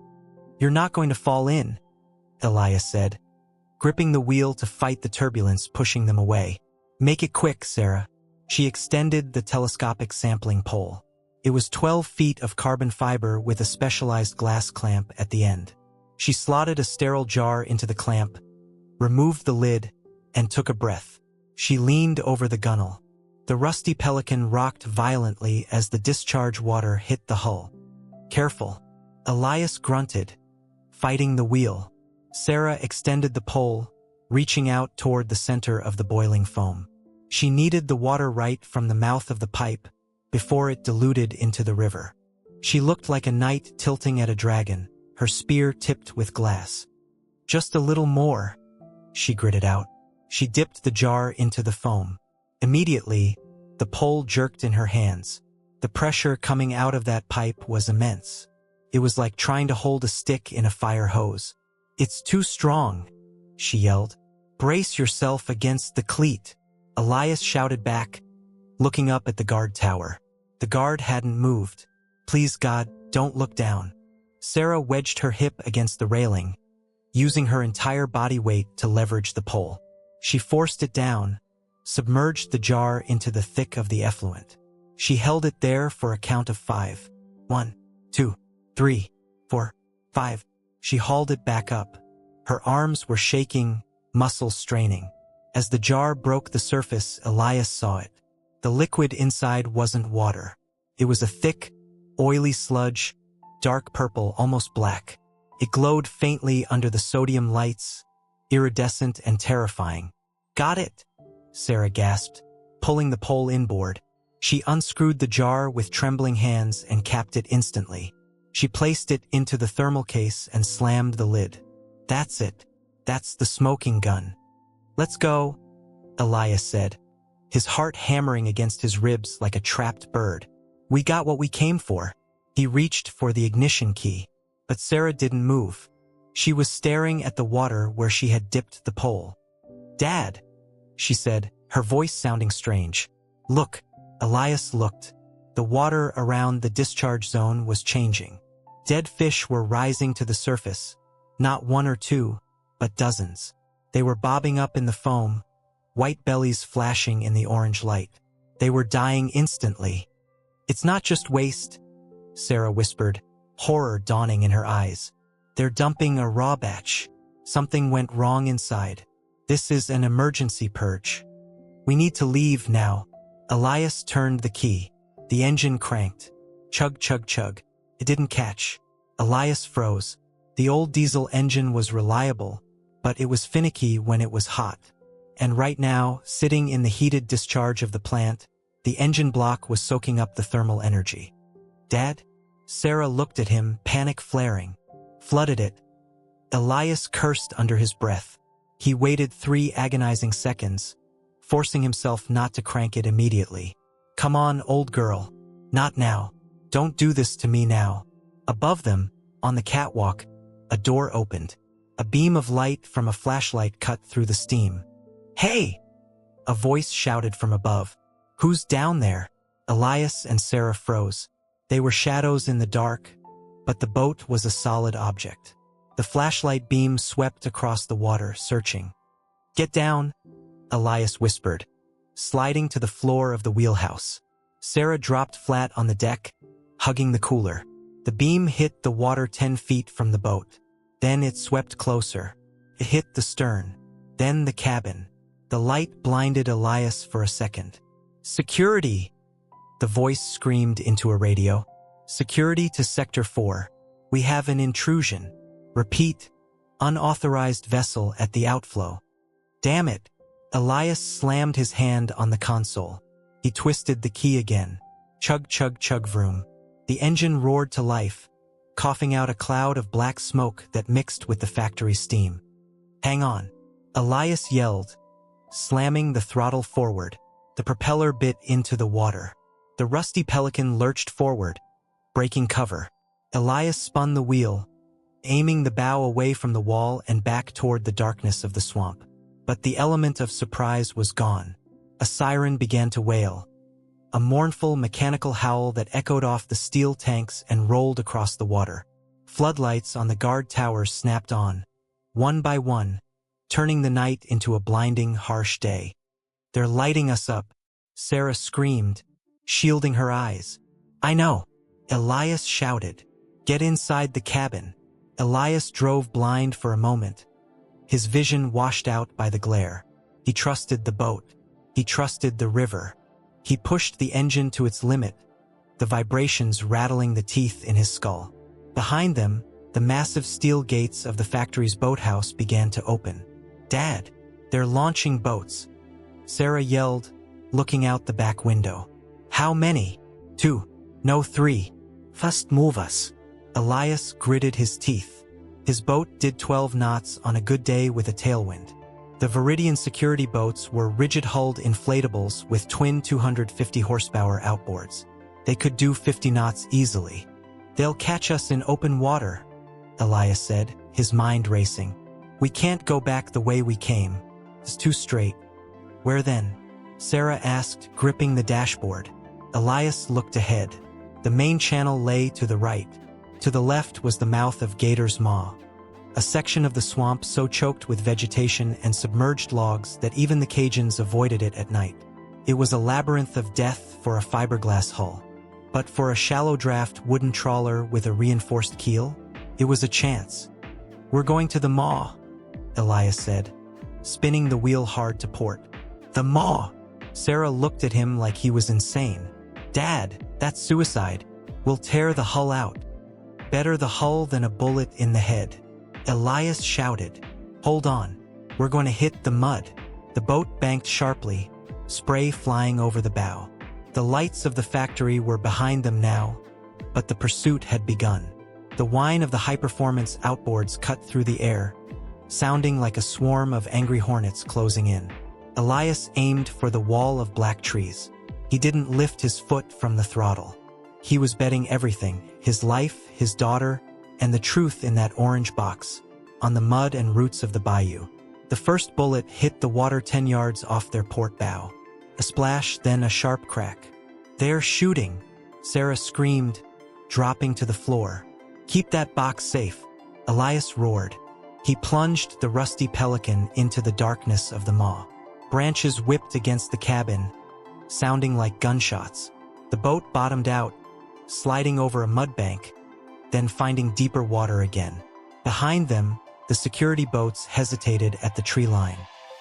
You're not going to fall in, Elias said, gripping the wheel to fight the turbulence pushing them away. Make it quick, Sarah. She extended the telescopic sampling pole. It was 12 feet of carbon fiber with a specialized glass clamp at the end. She slotted a sterile jar into the clamp, removed the lid, and took a breath. She leaned over the gunnel. The rusty pelican rocked violently as the discharge water hit the hull. "Careful," Elias grunted, fighting the wheel. Sarah extended the pole, reaching out toward the center of the boiling foam. She kneaded the water right from the mouth of the pipe before it diluted into the river. She looked like a knight tilting at a dragon, her spear tipped with glass. "Just a little more," she gritted out. She dipped the jar into the foam. Immediately, the pole jerked in her hands. The pressure coming out of that pipe was immense. It was like trying to hold a stick in a fire hose. "It's too strong," she yelled. "Brace yourself against the cleat," Elias shouted back, looking up at the guard tower. The guard hadn't moved. "Please God, don't look down." Sarah wedged her hip against the railing, using her entire body weight to leverage the pole. She forced it down, submerged the jar into the thick of the effluent. She held it there for a count of 5. 1, 2, 3, 4, 5. She hauled it back up. Her arms were shaking, muscles straining. As the jar broke the surface, Elias saw it. The liquid inside wasn't water. It was a thick, oily sludge, dark purple, almost black. It glowed faintly under the sodium lights, iridescent and terrifying. "Got it," Sarah gasped, pulling the pole inboard. She unscrewed the jar with trembling hands and capped it instantly. She placed it into the thermal case and slammed the lid. "That's it. That's the smoking gun." "Let's go," Elias said, his heart hammering against his ribs like a trapped bird. "We got what we came for." He reached for the ignition key, but Sarah didn't move. She was staring at the water where she had dipped the pole. "Dad," she said, her voice sounding strange. "Look." Elias looked. The water around the discharge zone was changing. Dead fish were rising to the surface, not one or two, but dozens. They were bobbing up in the foam, white bellies flashing in the orange light. They were dying instantly. "It's not just waste," Sarah whispered, horror dawning in her eyes. "They're dumping a raw batch. Something went wrong inside. This is an emergency purge. We need to leave now." Elias turned the key. The engine cranked. Chug, chug, chug. It didn't catch. Elias froze. The old diesel engine was reliable, but it was finicky when it was hot. And right now, sitting in the heated discharge of the plant, the engine block was soaking up the thermal energy. "Dad?" Sarah looked at him, panic flaring. "Flooded it." Elias cursed under his breath. He waited 3 agonizing seconds, forcing himself not to crank it immediately. "Come on, old girl. Not now. Don't do this to me now." Above them, on the catwalk, a door opened. A beam of light from a flashlight cut through the steam. "Hey!" a voice shouted from above. "Who's down there?" Elias and Sarah froze. They were shadows in the dark, but the boat was a solid object. The flashlight beam swept across the water, searching. "Get down," Elias whispered, sliding to the floor of the wheelhouse. Sarah dropped flat on the deck, hugging the cooler. The beam hit the water 10 feet from the boat. Then it swept closer. It hit the stern, then the cabin. The light blinded Elias for a second. "Security!" the voice screamed into a radio. "Security to Sector 4. We have an intrusion. Repeat, unauthorized vessel at the outflow." "Damn it!" Elias slammed his hand on the console. He twisted the key again. Chug, chug, chug, vroom. The engine roared to life, coughing out a cloud of black smoke that mixed with the factory steam. "Hang on," Elias yelled, slamming the throttle forward. The propeller bit into the water. The rusty pelican lurched forward, breaking cover. Elias spun the wheel, aiming the bow away from the wall and back toward the darkness of the swamp. But the element of surprise was gone. A siren began to wail, a mournful mechanical howl that echoed off the steel tanks and rolled across the water. Floodlights on the guard towers snapped on, one by one, turning the night into a blinding, harsh day. "They're lighting us up," Sarah screamed, shielding her eyes. "I know," Elias shouted. "Get inside the cabin." Elias drove blind for a moment, his vision washed out by the glare. He trusted the boat. He trusted the river. He pushed the engine to its limit, the vibrations rattling the teeth in his skull. Behind them, the massive steel gates of the factory's boathouse began to open. "Dad, they're launching boats," Sarah yelled, looking out the back window. "How many?" "2. No, 3. Fust move us." Elias gritted his teeth. His boat did 12 knots on a good day with a tailwind. The Veridian security boats were rigid-hulled inflatables with twin 250 horsepower outboards. They could do 50 knots easily. "They'll catch us in open water," Elias said, his mind racing. "We can't go back the way we came. It's too straight." "Where then?" Sarah asked, gripping the dashboard. Elias looked ahead. The main channel lay to the right. To the left was the mouth of Gator's Maw, a section of the swamp so choked with vegetation and submerged logs that even the Cajuns avoided it at night. It was a labyrinth of death for a fiberglass hull. But for a shallow draft wooden trawler with a reinforced keel, it was a chance. "We're going to the Maw," Elias said, spinning the wheel hard to port. "The Maw!" Sarah looked at him like he was insane. "Dad, that's suicide. We'll tear the hull out." "Better the hull than a bullet in the head," Elias shouted. "Hold on. We're going to hit the mud." The boat banked sharply, spray flying over the bow. The lights of the factory were behind them now, but the pursuit had begun. The whine of the high-performance outboards cut through the air, sounding like a swarm of angry hornets closing in. Elias aimed for the wall of black trees. He didn't lift his foot from the throttle. He was betting everything, his life, his daughter, and the truth in that orange box, on the mud and roots of the bayou. The first bullet hit the water 10 yards off their port bow. A splash, then a sharp crack. "They're shooting," Sarah screamed, dropping to the floor. "Keep that box safe," Elias roared. He plunged the rusty Pelican into the darkness of the maw. Branches whipped against the cabin, sounding like gunshots. The boat bottomed out, sliding over a mud bank, then finding deeper water again. Behind them, the security boats hesitated at the tree line.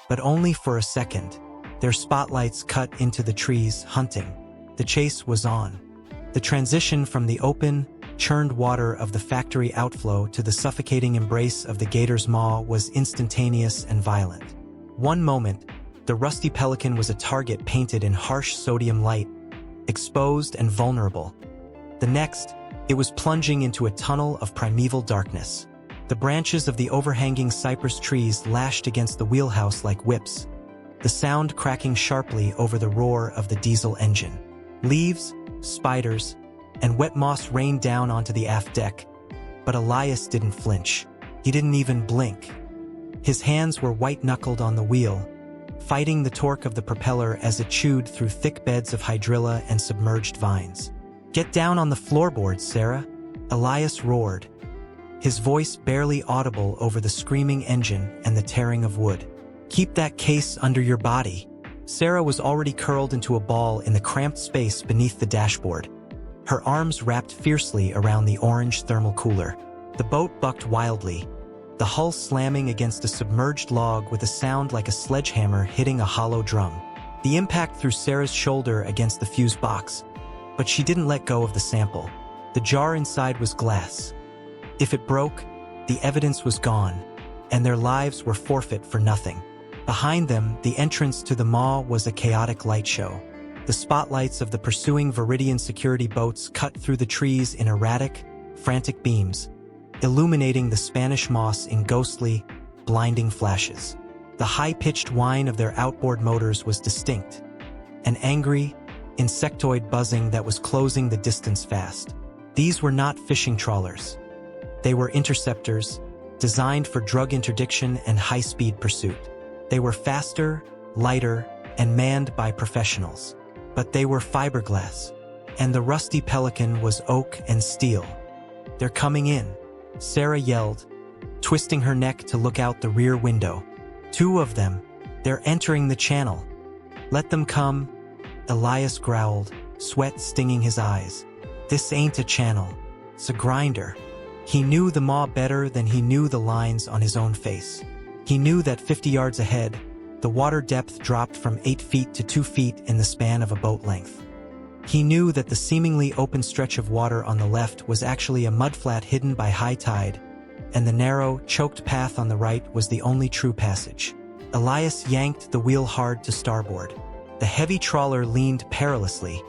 But only for a second. Their spotlights cut into the trees, hunting. The chase was on. The transition from the open, churned water of the factory outflow to the suffocating embrace of the Gator's Maw was instantaneous and violent. One moment, the rusty Pelican was a target painted in harsh sodium light, exposed and vulnerable. The next, it was plunging into a tunnel of primeval darkness. The branches of the overhanging cypress trees lashed against the wheelhouse like whips, the sound cracking sharply over the roar of the diesel engine. Leaves, spiders, and wet moss rained down onto the aft deck, but Elias didn't flinch. He didn't even blink. His hands were white-knuckled on the wheel, fighting the torque of the propeller as it chewed through thick beds of hydrilla and submerged vines. "Get down on the floorboards, Sarah," Elias roared, his voice barely audible over the screaming engine and the tearing of wood. "Keep that case under your body." Sarah was already curled into a ball in the cramped space beneath the dashboard, her arms wrapped fiercely around the orange thermal cooler. The boat bucked wildly, the hull slamming against a submerged log with a sound like a sledgehammer hitting a hollow drum. The impact threw Sarah's shoulder against the fuse box, but she didn't let go of the sample. The jar inside was glass. If it broke, the evidence was gone, and their lives were forfeit for nothing. Behind them, the entrance to the maw was a chaotic light show. The spotlights of the pursuing Veridian security boats cut through the trees in erratic, frantic beams, illuminating the Spanish moss in ghostly, blinding flashes. The high-pitched whine of their outboard motors was distinct, an angry, insectoid buzzing that was closing the distance fast. These were not fishing trawlers. They were interceptors, designed for drug interdiction and high-speed pursuit. They were faster, lighter, and manned by professionals. But they were fiberglass, and the rusty Pelican was oak and steel. "They're coming in," Sarah yelled, twisting her neck to look out the rear window. "2 of them. They're entering the channel." "Let them come," Elias growled, sweat stinging his eyes. "This ain't a channel. It's a grinder." He knew the maw better than he knew the lines on his own face. He knew that 50 yards ahead, The water depth dropped from 8 feet to 2 feet in the span of a boat length. He knew that the seemingly open stretch of water on the left was actually a mudflat hidden by high tide, and the narrow, choked path on the right was the only true passage. Elias yanked the wheel hard to starboard. The heavy trawler leaned perilously,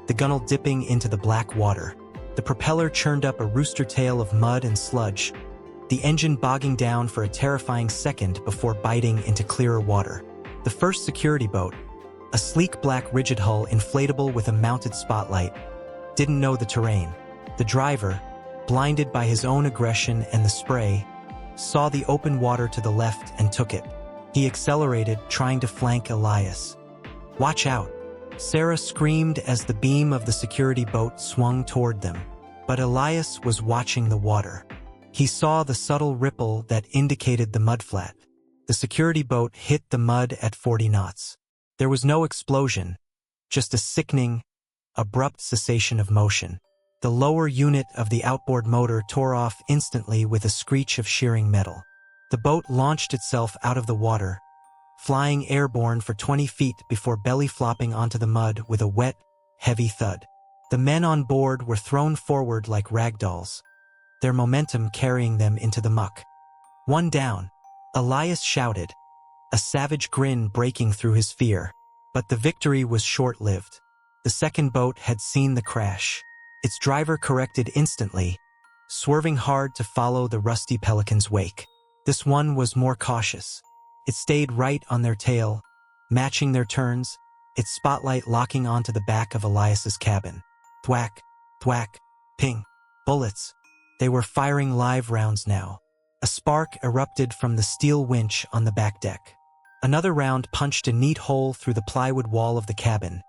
the gunwale dipping into the black water. The propeller churned up a rooster tail of mud and sludge, the engine bogging down for a terrifying second before biting into clearer water. The first security boat, a sleek black rigid hull inflatable with a mounted spotlight, didn't know the terrain. The driver, blinded by his own aggression and the spray, saw the open water to the left and took it. He accelerated, trying to flank Elias. "Watch out!" Sarah screamed as the beam of the security boat swung toward them. But Elias was watching the water. He saw the subtle ripple that indicated the mudflat. The security boat hit the mud at 40 knots. There was no explosion, just a sickening, abrupt cessation of motion. The lower unit of the outboard motor tore off instantly with a screech of shearing metal. The boat launched itself out of the water, flying airborne for 20 feet before belly flopping onto the mud with a wet, heavy thud. The men on board were thrown forward like ragdolls, their momentum carrying them into the muck. "One down," Elias shouted, a savage grin breaking through his fear. But the victory was short-lived. The second boat had seen the crash. Its driver corrected instantly, swerving hard to follow the rusty Pelican's wake. This one was more cautious. It stayed right on their tail, matching their turns, its spotlight locking onto the back of Elias's cabin. Thwack, thwack, ping, bullets. They were firing live rounds now. A spark erupted from the steel winch on the back deck. Another round punched a neat hole through the plywood wall of the cabin,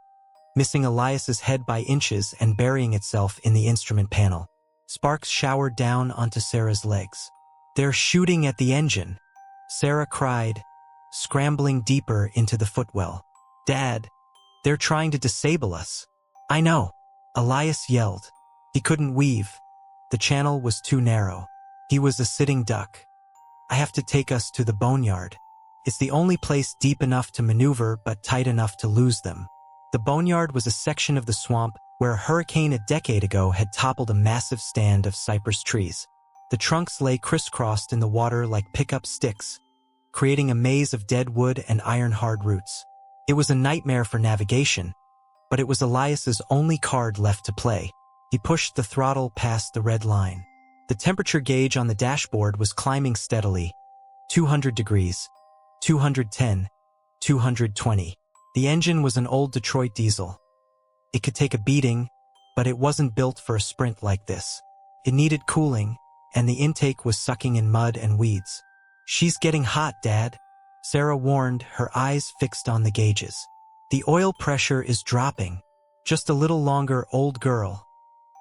missing Elias's head by inches and burying itself in the instrument panel. Sparks showered down onto Sarah's legs. "They're shooting at the engine," Sarah cried, scrambling deeper into the footwell. "Dad, they're trying to disable us." "I know," Elias yelled. He couldn't weave. The channel was too narrow. He was a sitting duck. "I have to take us to the boneyard. It's the only place deep enough to maneuver but tight enough to lose them." The boneyard was a section of the swamp where a hurricane a decade ago had toppled a massive stand of cypress trees. The trunks lay crisscrossed in the water like pickup sticks, creating a maze of dead wood and iron-hard roots. It was a nightmare for navigation, but it was Elias's only card left to play. He pushed the throttle past the red line. The temperature gauge on the dashboard was climbing steadily. 200 degrees, 210, 220. The engine was an old Detroit diesel. It could take a beating, but it wasn't built for a sprint like this. It needed cooling, and the intake was sucking in mud and weeds. "She's getting hot, Dad," Sarah warned, her eyes fixed on the gauges. "The oil pressure is dropping. Just a little longer, old girl,"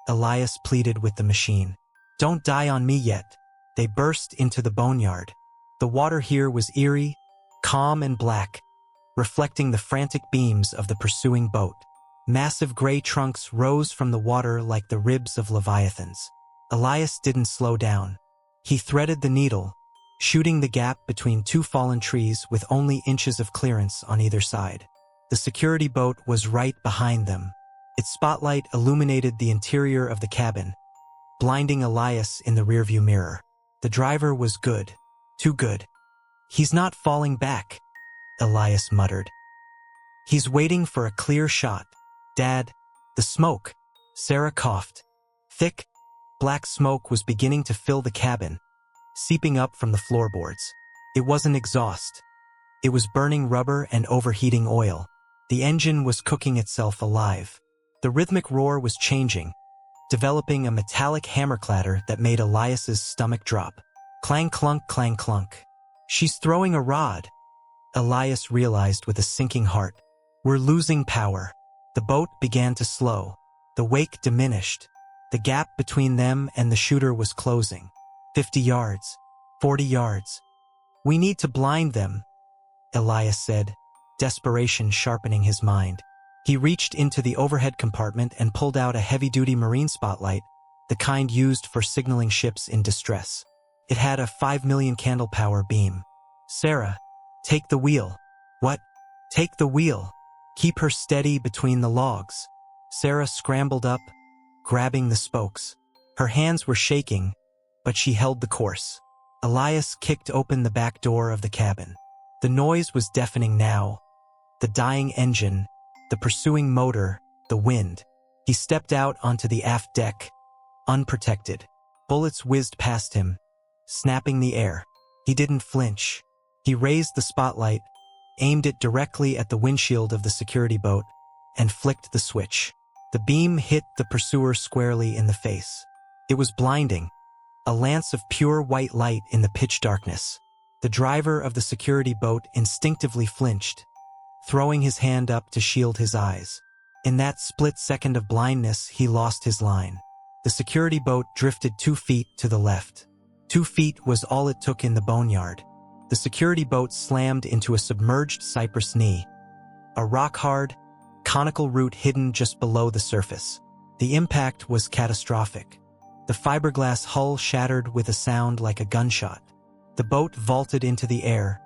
Elias pleaded with the machine. "Don't die on me yet." They burst into the boneyard. The water here was eerie, calm and black, reflecting the frantic beams of the pursuing boat. Massive gray trunks rose from the water like the ribs of leviathans. Elias didn't slow down. He threaded the needle, shooting the gap between two fallen trees with only inches of clearance on either side. The security boat was right behind them. Its spotlight illuminated the interior of the cabin, blinding Elias in the rearview mirror. The driver was good. Too good. "He's not falling back," Elias muttered. "He's waiting for a clear shot." "Dad, the smoke," Sarah coughed. Thick, black smoke was beginning to fill the cabin, seeping up from the floorboards. It wasn't exhaust. It was burning rubber and overheating oil. The engine was cooking itself alive. The rhythmic roar was changing, developing a metallic hammer clatter that made Elias's stomach drop. Clang clunk, clang clunk. "She's throwing a rod," Elias realized with a sinking heart. "We're losing power." The boat began to slow. The wake diminished. The gap between them and the shooter was closing. 50 yards. 40 yards. "We need to blind them," Elias said, desperation sharpening his mind. He reached into the overhead compartment and pulled out a heavy-duty marine spotlight, the kind used for signaling ships in distress. It had a 5 million candle power beam. "Sarah, take the wheel," What? Take the wheel. Keep her steady between the logs. Sarah scrambled up, grabbing the spokes. Her hands were shaking, but she held the course. Elias kicked open the back door of the cabin. The noise was deafening now. The dying engine, the pursuing motor, the wind. He stepped out onto the aft deck, unprotected. Bullets whizzed past him, snapping the air. He didn't flinch. He raised the spotlight, aimed it directly at the windshield of the security boat, and flicked the switch. The beam hit the pursuer squarely in the face. It was blinding, a lance of pure white light in the pitch darkness. The driver of the security boat instinctively flinched, throwing his hand up to shield his eyes. In that split second of blindness, he lost his line. The security boat drifted 2 feet to the left. 2 feet was all it took in the boneyard. The security boat slammed into a submerged cypress knee, a rock-hard, conical root hidden just below the surface. The impact was catastrophic. The fiberglass hull shattered with a sound like a gunshot. The boat vaulted into the air,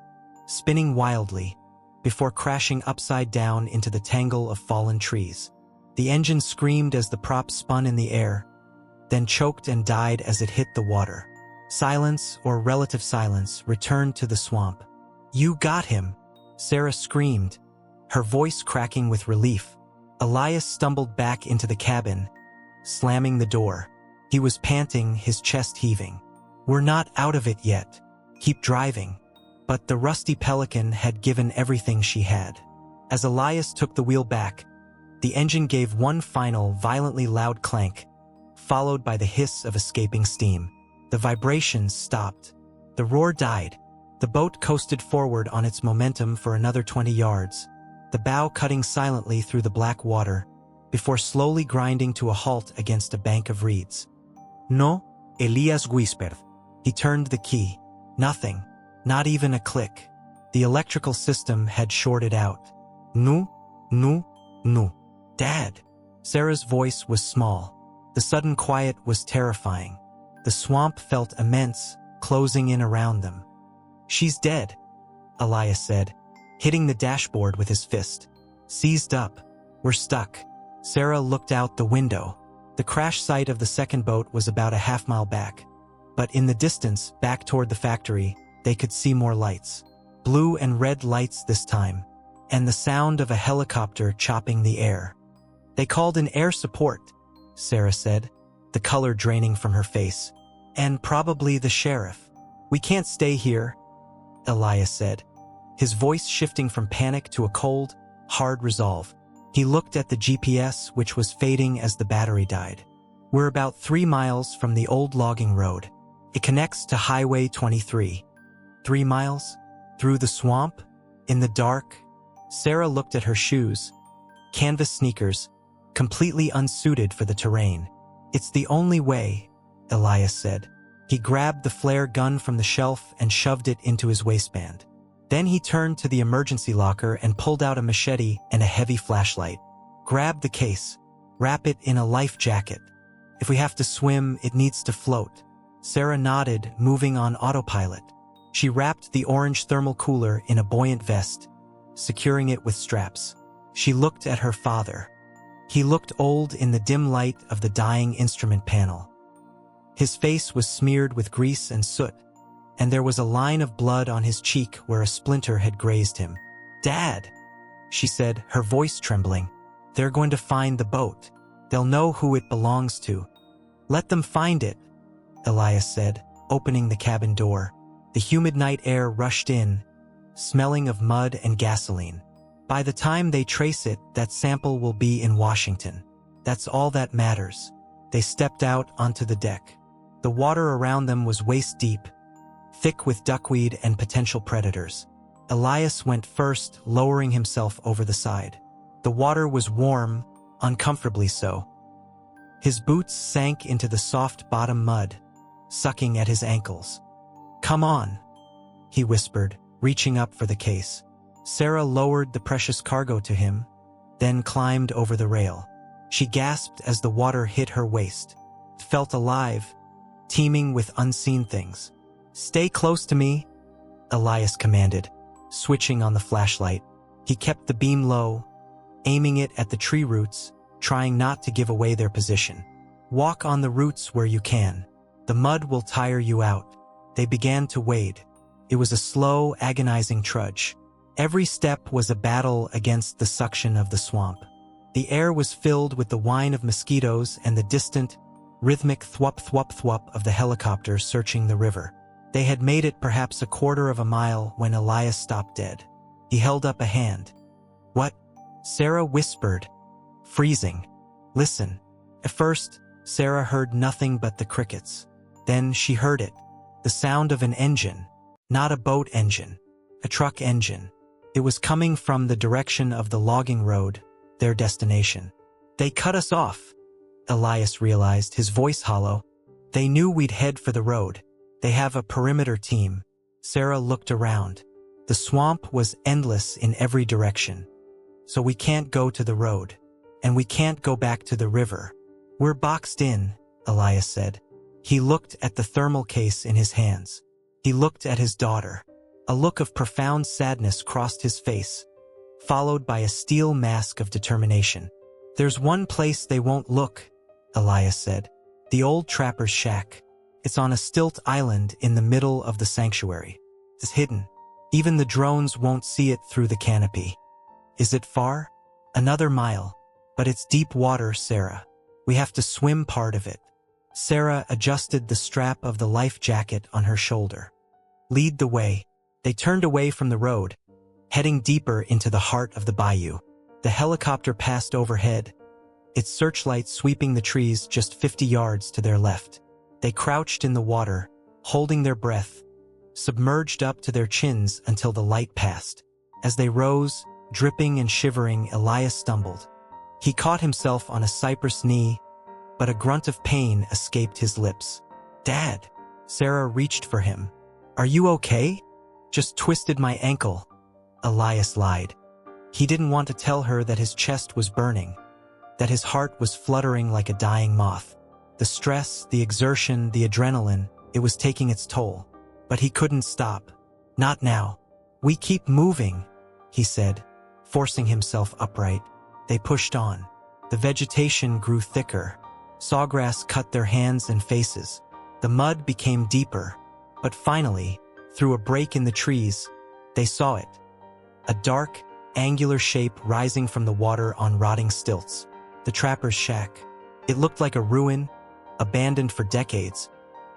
spinning wildly, before crashing upside down into the tangle of fallen trees. The engine screamed as the prop spun in the air, then choked and died as it hit the water. Silence, or relative silence, returned to the swamp. "You got him!" Sarah screamed, her voice cracking with relief. Elias stumbled back into the cabin, slamming the door. He was panting, his chest heaving. "We're not out of it yet. Keep driving." But the rusty Pelican had given everything she had. As Elias took the wheel back, the engine gave one final, violently loud clank, followed by the hiss of escaping steam. The vibrations stopped. The roar died. The boat coasted forward on its momentum for another 20 yards, the bow cutting silently through the black water, before slowly grinding to a halt against a bank of reeds. "No," Elias whispered. He turned the key. Nothing. Not even a click. The electrical system had shorted out. "No, no, no. Dad." Sarah's voice was small. The sudden quiet was terrifying. The swamp felt immense, closing in around them. "She's dead," Elias said, hitting the dashboard with his fist. "Seized up. We're stuck." Sarah looked out the window. The crash site of the second boat was about a half-mile back. But in the distance, back toward the factory, they could see more lights. Blue and red lights this time, and the sound of a helicopter chopping the air. "They called in air support," Sarah said, the color draining from her face. "And probably the sheriff." "We can't stay here," Elias said, his voice shifting from panic to a cold, hard resolve. He looked at the GPS, which was fading as the battery died. "We're about 3 miles from the old logging road. It connects to Highway 23. 3 miles? Through the swamp? In the dark?" Sarah looked at her shoes. Canvas sneakers, completely unsuited for the terrain. "It's the only way," Elias said. He grabbed the flare gun from the shelf and shoved it into his waistband. Then he turned to the emergency locker and pulled out a machete and a heavy flashlight. "Grab the case. Wrap it in a life jacket. If we have to swim, it needs to float." Sarah nodded, moving on autopilot. She wrapped the orange thermal cooler in a buoyant vest, securing it with straps. She looked at her father. He looked old in the dim light of the dying instrument panel. His face was smeared with grease and soot, and there was a line of blood on his cheek where a splinter had grazed him. "Dad," she said, her voice trembling. "They're going to find the boat. They'll know who it belongs to." "Let them find it," Elias said, opening the cabin door. The humid night air rushed in, smelling of mud and gasoline. "By the time they trace it, that sample will be in Washington. That's all that matters." They stepped out onto the deck. The water around them was waist-deep, thick with duckweed and potential predators. Elias went first, lowering himself over the side. The water was warm, uncomfortably so. His boots sank into the soft bottom mud, sucking at his ankles. "Come on," he whispered, reaching up for the case. Sarah lowered the precious cargo to him, then climbed over the rail. She gasped as the water hit her waist. It felt alive, teeming with unseen things. "Stay close to me," Elias commanded. switching on the flashlight. He kept the beam low, aiming it at the tree roots, trying not to give away their position. Walk on the roots where you can. The mud will tire you out. They began to wade. It was a slow, agonizing trudge. Every step was a battle against the suction of the swamp. The air was filled with the whine of mosquitoes and the distant, rhythmic thwop-thwop-thwop of the helicopter searching the river. They had made it perhaps a quarter of a mile when Elias stopped dead. He held up a hand. "What?" Sarah whispered. "Freezing. Listen." At first, Sarah heard nothing but the crickets. Then she heard it. The sound of an engine. Not a boat engine. A truck engine. It was coming from the direction of the logging road, their destination. "They cut us off," Elias realized, his voice hollow. "They knew we'd head for the road. They have a perimeter team." Sarah looked around. The swamp was endless in every direction. "So we can't go to the road. And we can't go back to the river. We're boxed in," Elias said. He looked at the thermal case in his hands. He looked at his daughter. A look of profound sadness crossed his face, followed by a steel mask of determination. "There's one place they won't look," Elias said. "The old trapper's shack. It's on a stilt island in the middle of the sanctuary. It's hidden. Even the drones won't see it through the canopy." "Is it far?" "Another mile. But it's deep water, Sarah. We have to swim part of it." Sarah adjusted the strap of the life jacket on her shoulder. "Lead the way." They turned away from the road, heading deeper into the heart of the bayou. The helicopter passed overhead, its searchlight sweeping the trees just 50 yards to their left. They crouched in the water, holding their breath, submerged up to their chins until the light passed. As they rose, dripping and shivering, Elias stumbled. He caught himself on a cypress knee, but a grunt of pain escaped his lips. "Dad!" Sarah reached for him. "Are you okay?" "Just twisted my ankle," Elias lied. He didn't want to tell her that his chest was burning, that his heart was fluttering like a dying moth. The stress, the exertion, the adrenaline, it was taking its toll. But he couldn't stop. "Not now. We keep moving," he said, forcing himself upright. They pushed on. The vegetation grew thicker. Sawgrass cut their hands and faces. The mud became deeper. But finally, through a break in the trees, they saw it. A dark, angular shape rising from the water on rotting stilts. The trapper's shack. It looked like a ruin, abandoned for decades.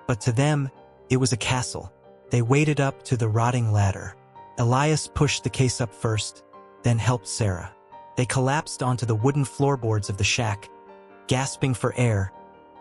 But to them, it was a castle. They waded up to the rotting ladder. Elias pushed the case up first, then helped Sarah. They collapsed onto the wooden floorboards of the shack, gasping for air,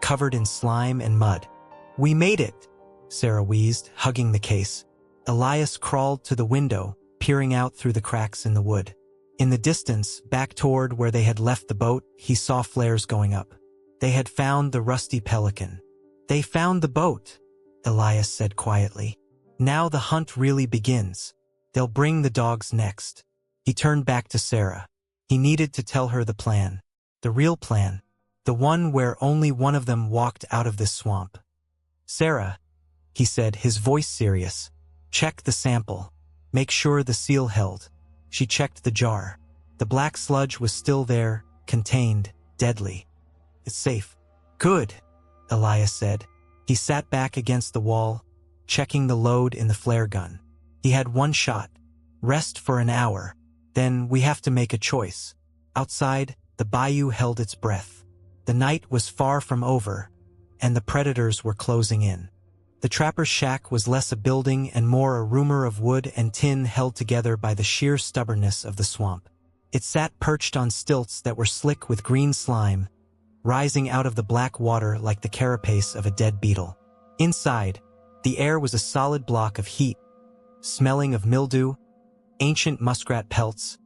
covered in slime and mud. "We made it," Sarah wheezed, hugging the case. Elias crawled to the window, peering out through the cracks in the wood. In the distance, back toward where they had left the boat, he saw flares going up. They had found the rusty pelican. "They found the boat," Elias said quietly. "Now the hunt really begins. They'll bring the dogs next." He turned back to Sarah. He needed to tell her the plan. The real plan. The one where only one of them walked out of this swamp. "Sarah," he said, his voice serious, "check the sample. Make sure the seal held." She checked the jar. The black sludge was still there, contained, deadly. "It's safe." "Good," Elias said. He sat back against the wall, checking the load in the flare gun. He had one shot. Rest for an hour. Then we have to make a choice. Outside, the bayou held its breath. The night was far from over, and the predators were closing in. The trapper's shack was less a building and more a rumor of wood and tin held together by the sheer stubbornness of the swamp. It sat perched on stilts that were slick with green slime, rising out of the black water like the carapace of a dead beetle. Inside, the air was a solid block of heat, smelling of mildew, ancient muskrat pelts,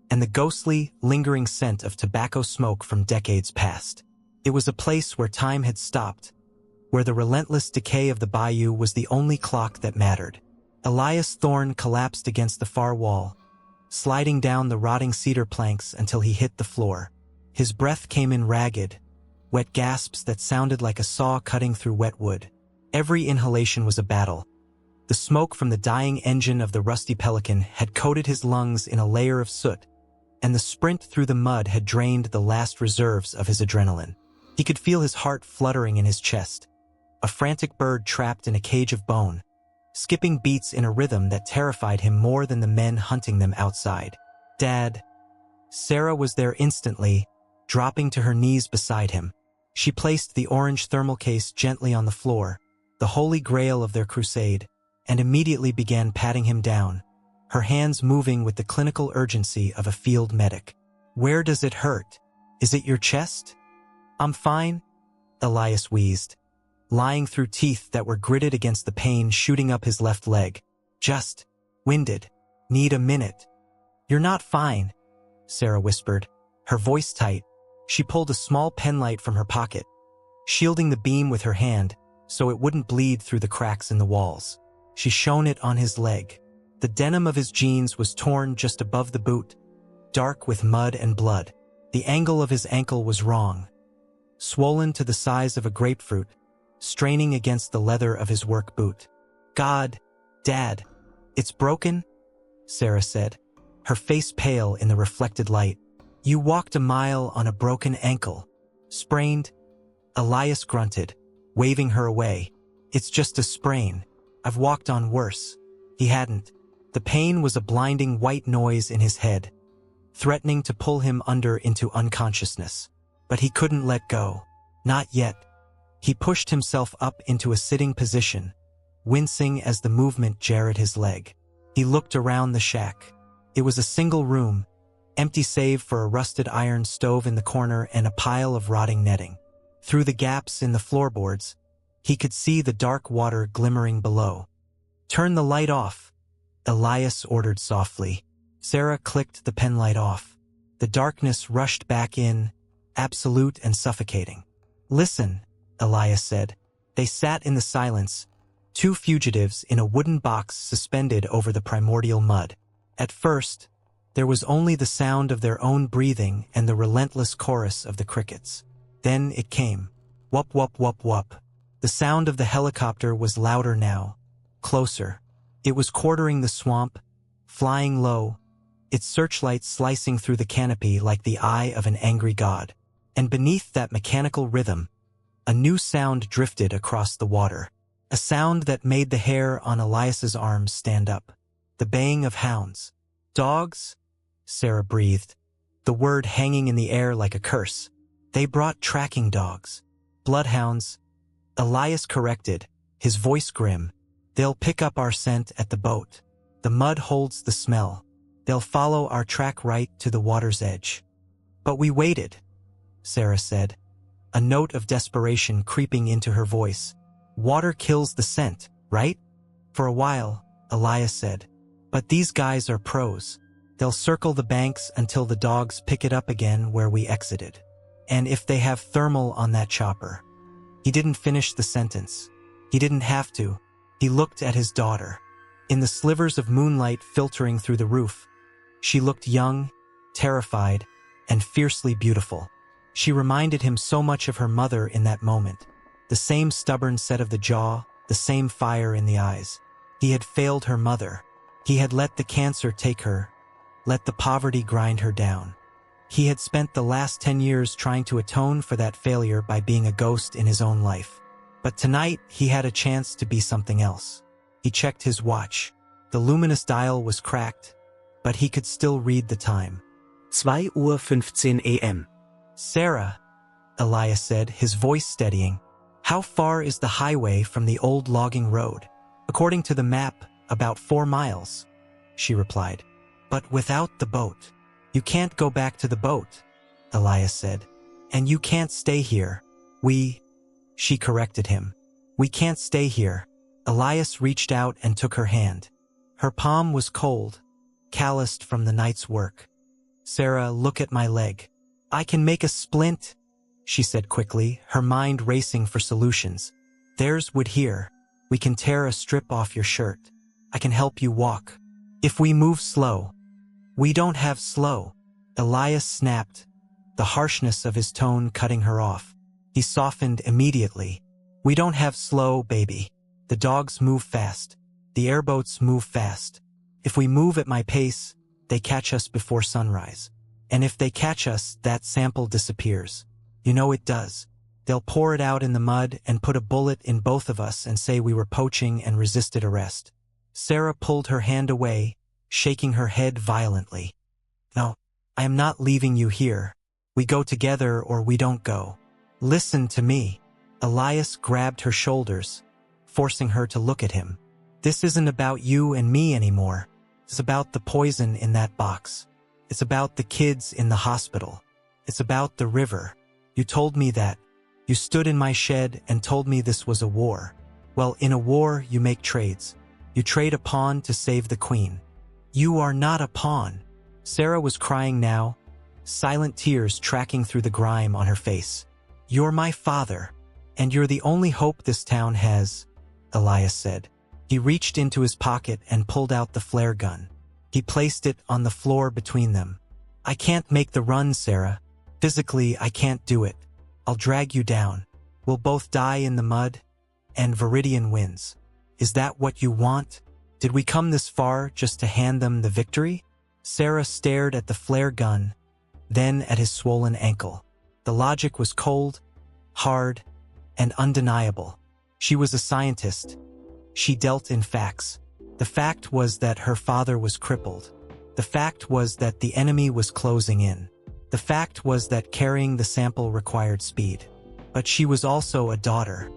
and the ghostly, lingering scent of tobacco smoke from decades past. It was a place where time had stopped, where the relentless decay of the bayou was the only clock that mattered. Elias Thorne collapsed against the far wall, sliding down the rotting cedar planks until he hit the floor. His breath came in ragged, wet gasps that sounded like a saw cutting through wet wood. Every inhalation was a battle. The smoke from the dying engine of the rusty Pelican had coated his lungs in a layer of soot, and the sprint through the mud had drained the last reserves of his adrenaline. He could feel his heart fluttering in his chest, a frantic bird trapped in a cage of bone, skipping beats in a rhythm that terrified him more than the men hunting them outside. "Dad." Sarah was there instantly, dropping to her knees beside him. She placed the orange thermal case gently on the floor, the holy grail of their crusade, and immediately began patting him down, her hands moving with the clinical urgency of a field medic. "Where does it hurt? Is it your chest?" "I'm fine," Elias wheezed, lying through teeth that were gritted against the pain shooting up his left leg. "Just winded. Need a minute." "You're not fine," Sarah whispered, her voice tight. She pulled a small penlight from her pocket, shielding the beam with her hand so it wouldn't bleed through the cracks in the walls. She shone it on his leg. The denim of his jeans was torn just above the boot, dark with mud and blood. The angle of his ankle was wrong, swollen to the size of a grapefruit, straining against the leather of his work boot. "God, Dad, it's broken?" Sarah said, her face pale in the reflected light. "You walked a mile on a broken ankle." "Sprained?" Elias grunted, waving her away. "It's just a sprain. I've walked on worse." He hadn't. The pain was a blinding white noise in his head, threatening to pull him under into unconsciousness. But he couldn't let go. Not yet. He pushed himself up into a sitting position, wincing as the movement jarred his leg. He looked around the shack. It was a single room, empty save for a rusted iron stove in the corner and a pile of rotting netting. Through the gaps in the floorboards, he could see the dark water glimmering below. "Turn the light off," Elias ordered softly. Sarah clicked the penlight off. The darkness rushed back in, absolute and suffocating. "Listen," Elias said. They sat in the silence, two fugitives in a wooden box suspended over the primordial mud. At first, there was only the sound of their own breathing and the relentless chorus of the crickets. Then it came. Whup, whup, whup, whup. The sound of the helicopter was louder now, closer. It was quartering the swamp, flying low, its searchlight slicing through the canopy like the eye of an angry god. And beneath that mechanical rhythm, a new sound drifted across the water, a sound that made the hair on Elias's arms stand up. The baying of hounds. "Dogs?" Sarah breathed, the word hanging in the air like a curse. "They brought tracking dogs." "Bloodhounds," Elias corrected, his voice grim. "They'll pick up our scent at the boat. The mud holds the smell. They'll follow our track right to the water's edge." "But we waited," Sarah said, a note of desperation creeping into her voice. "Water kills the scent, right?" "For a while," Elias said. "But these guys are pros. They'll circle the banks until the dogs pick it up again where we exited. And if they have thermal on that chopper." He didn't finish the sentence. He didn't have to. He looked at his daughter. In the slivers of moonlight filtering through the roof, she looked young, terrified, and fiercely beautiful. She reminded him so much of her mother in that moment. The same stubborn set of the jaw, the same fire in the eyes. He had failed her mother. He had let the cancer take her, let the poverty grind her down. He had spent the last 10 years trying to atone for that failure by being a ghost in his own life. But tonight, he had a chance to be something else. He checked his watch. The luminous dial was cracked, but he could still read the time. 2:15 a.m. "Sarah," Elias said, his voice steadying. "How far is the highway from the old logging road?" "According to the map, about 4 miles, she replied. "But without the boat." "You can't go back to the boat," Elias said. "And you can't stay here." She corrected him. "We can't stay here." Elias reached out and took her hand. Her palm was cold, calloused from the night's work. "Sarah, look at my leg." "I can make a splint," she said quickly, her mind racing for solutions. "There's wood here. We can tear a strip off your shirt. I can help you walk. If we move slow." "We don't have slow," Elias snapped, the harshness of his tone cutting her off. He softened immediately. "We don't have slow, baby. The dogs move fast. The airboats move fast. If we move at my pace, they catch us before sunrise. And if they catch us, that sample disappears. You know it does. They'll pour it out in the mud and put a bullet in both of us and say we were poaching and resisted arrest. Sarah pulled her hand away, shaking her head violently. No, I am not leaving you here. We go together or we don't go. Listen to me. Elias grabbed her shoulders, forcing her to look at him. This isn't about you and me anymore. It's about the poison in that box. It's about the kids in the hospital. It's about the river. You told me that. You stood in my shed and told me this was a war. Well, in a war, you make trades. You trade a pawn to save the queen. You are not a pawn. Sarah was crying now, silent tears tracking through the grime on her face. You're my father, and you're the only hope this town has, Elias said. He reached into his pocket and pulled out the flare gun. He placed it on the floor between them. I can't make the run, Sarah. Physically, I can't do it. I'll drag you down. We'll both die in the mud, and Veridian wins. Is that what you want? Did we come this far just to hand them the victory? Sarah stared at the flare gun, then at his swollen ankle. The logic was cold, hard, and undeniable. She was a scientist. She dealt in facts. The fact was that her father was crippled. The fact was that the enemy was closing in. The fact was that carrying the sample required speed. But she was also a daughter.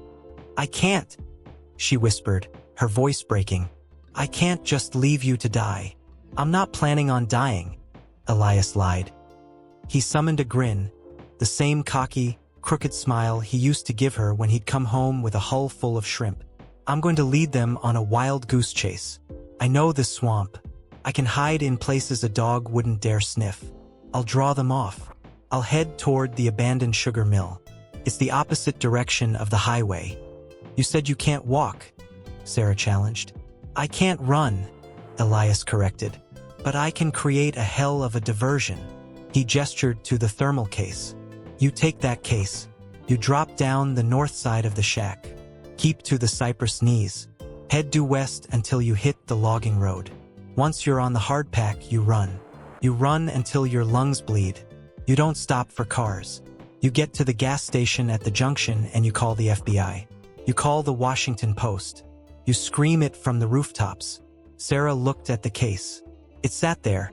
I can't, she whispered, her voice breaking. I can't just leave you to die. I'm not planning on dying, Elias lied. He summoned a grin, the same cocky, crooked smile he used to give her when he'd come home with a hull full of shrimp. I'm going to lead them on a wild goose chase. I know this swamp. I can hide in places a dog wouldn't dare sniff. I'll draw them off. I'll head toward the abandoned sugar mill. It's the opposite direction of the highway. You said you can't walk, Sarah challenged. I can't run, Elias corrected. But I can create a hell of a diversion. He gestured to the thermal case. You take that case. You drop down the north side of the shack. Keep to the cypress knees. Head due west until you hit the logging road. Once you're on the hardpack, you run. You run until your lungs bleed. You don't stop for cars. You get to the gas station at the junction and you call the FBI. You call the Washington Post. You scream it from the rooftops. Sarah looked at the case. It sat there,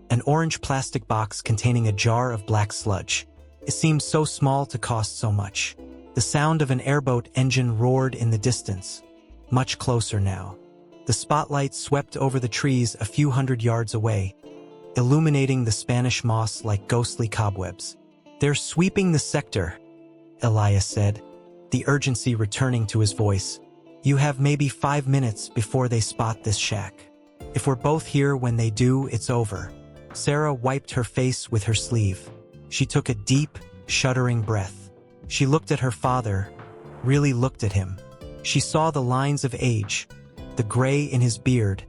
an orange plastic box containing a jar of black sludge. It seemed so small to cost so much. The sound of an airboat engine roared in the distance, much closer now. The spotlight swept over the trees a few hundred yards away, illuminating the Spanish moss like ghostly cobwebs. They're sweeping the sector, Elias said, the urgency returning to his voice. You have maybe 5 minutes before they spot this shack. If we're both here when they do, it's over. Sarah wiped her face with her sleeve. She took a deep, shuddering breath. She looked at her father, really looked at him. She saw the lines of age, the gray in his beard,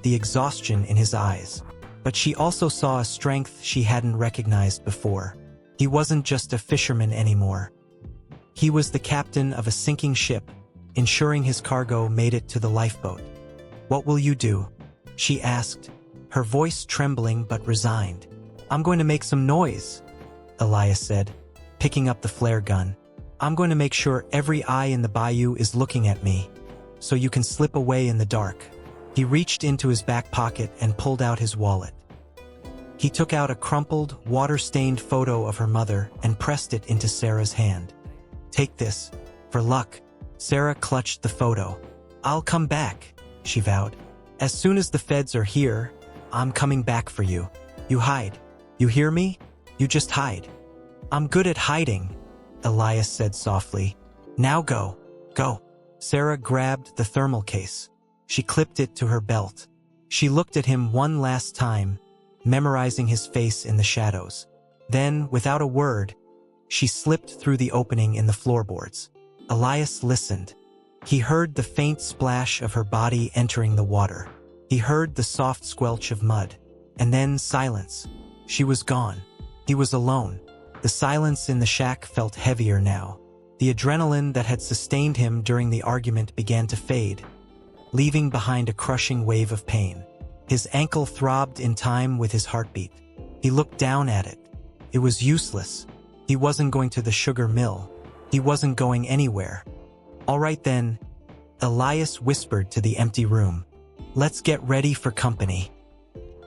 the exhaustion in his eyes. But she also saw a strength she hadn't recognized before. He wasn't just a fisherman anymore. He was the captain of a sinking ship, ensuring his cargo made it to the lifeboat. What will you do? She asked, her voice trembling but resigned. I'm going to make some noise, Elias said, picking up the flare gun. I'm going to make sure every eye in the bayou is looking at me, so you can slip away in the dark. He reached into his back pocket and pulled out his wallet. He took out a crumpled, water-stained photo of her mother and pressed it into Sarah's hand. Take this, for luck. Sarah clutched the photo. I'll come back, she vowed. As soon as the feds are here, I'm coming back for you. You hide. You hear me? You just hide. I'm good at hiding, Elias said softly. Now go. Go. Sarah grabbed the thermal case. She clipped it to her belt. She looked at him one last time, memorizing his face in the shadows. Then, without a word, she slipped through the opening in the floorboards. Elias listened. He heard the faint splash of her body entering the water. He heard the soft squelch of mud. And then silence. She was gone. He was alone. The silence in the shack felt heavier now. The adrenaline that had sustained him during the argument began to fade, leaving behind a crushing wave of pain. His ankle throbbed in time with his heartbeat. He looked down at it. It was useless. He wasn't going to the sugar mill. He wasn't going anywhere. "All right then," Elias whispered to the empty room. "Let's get ready for company."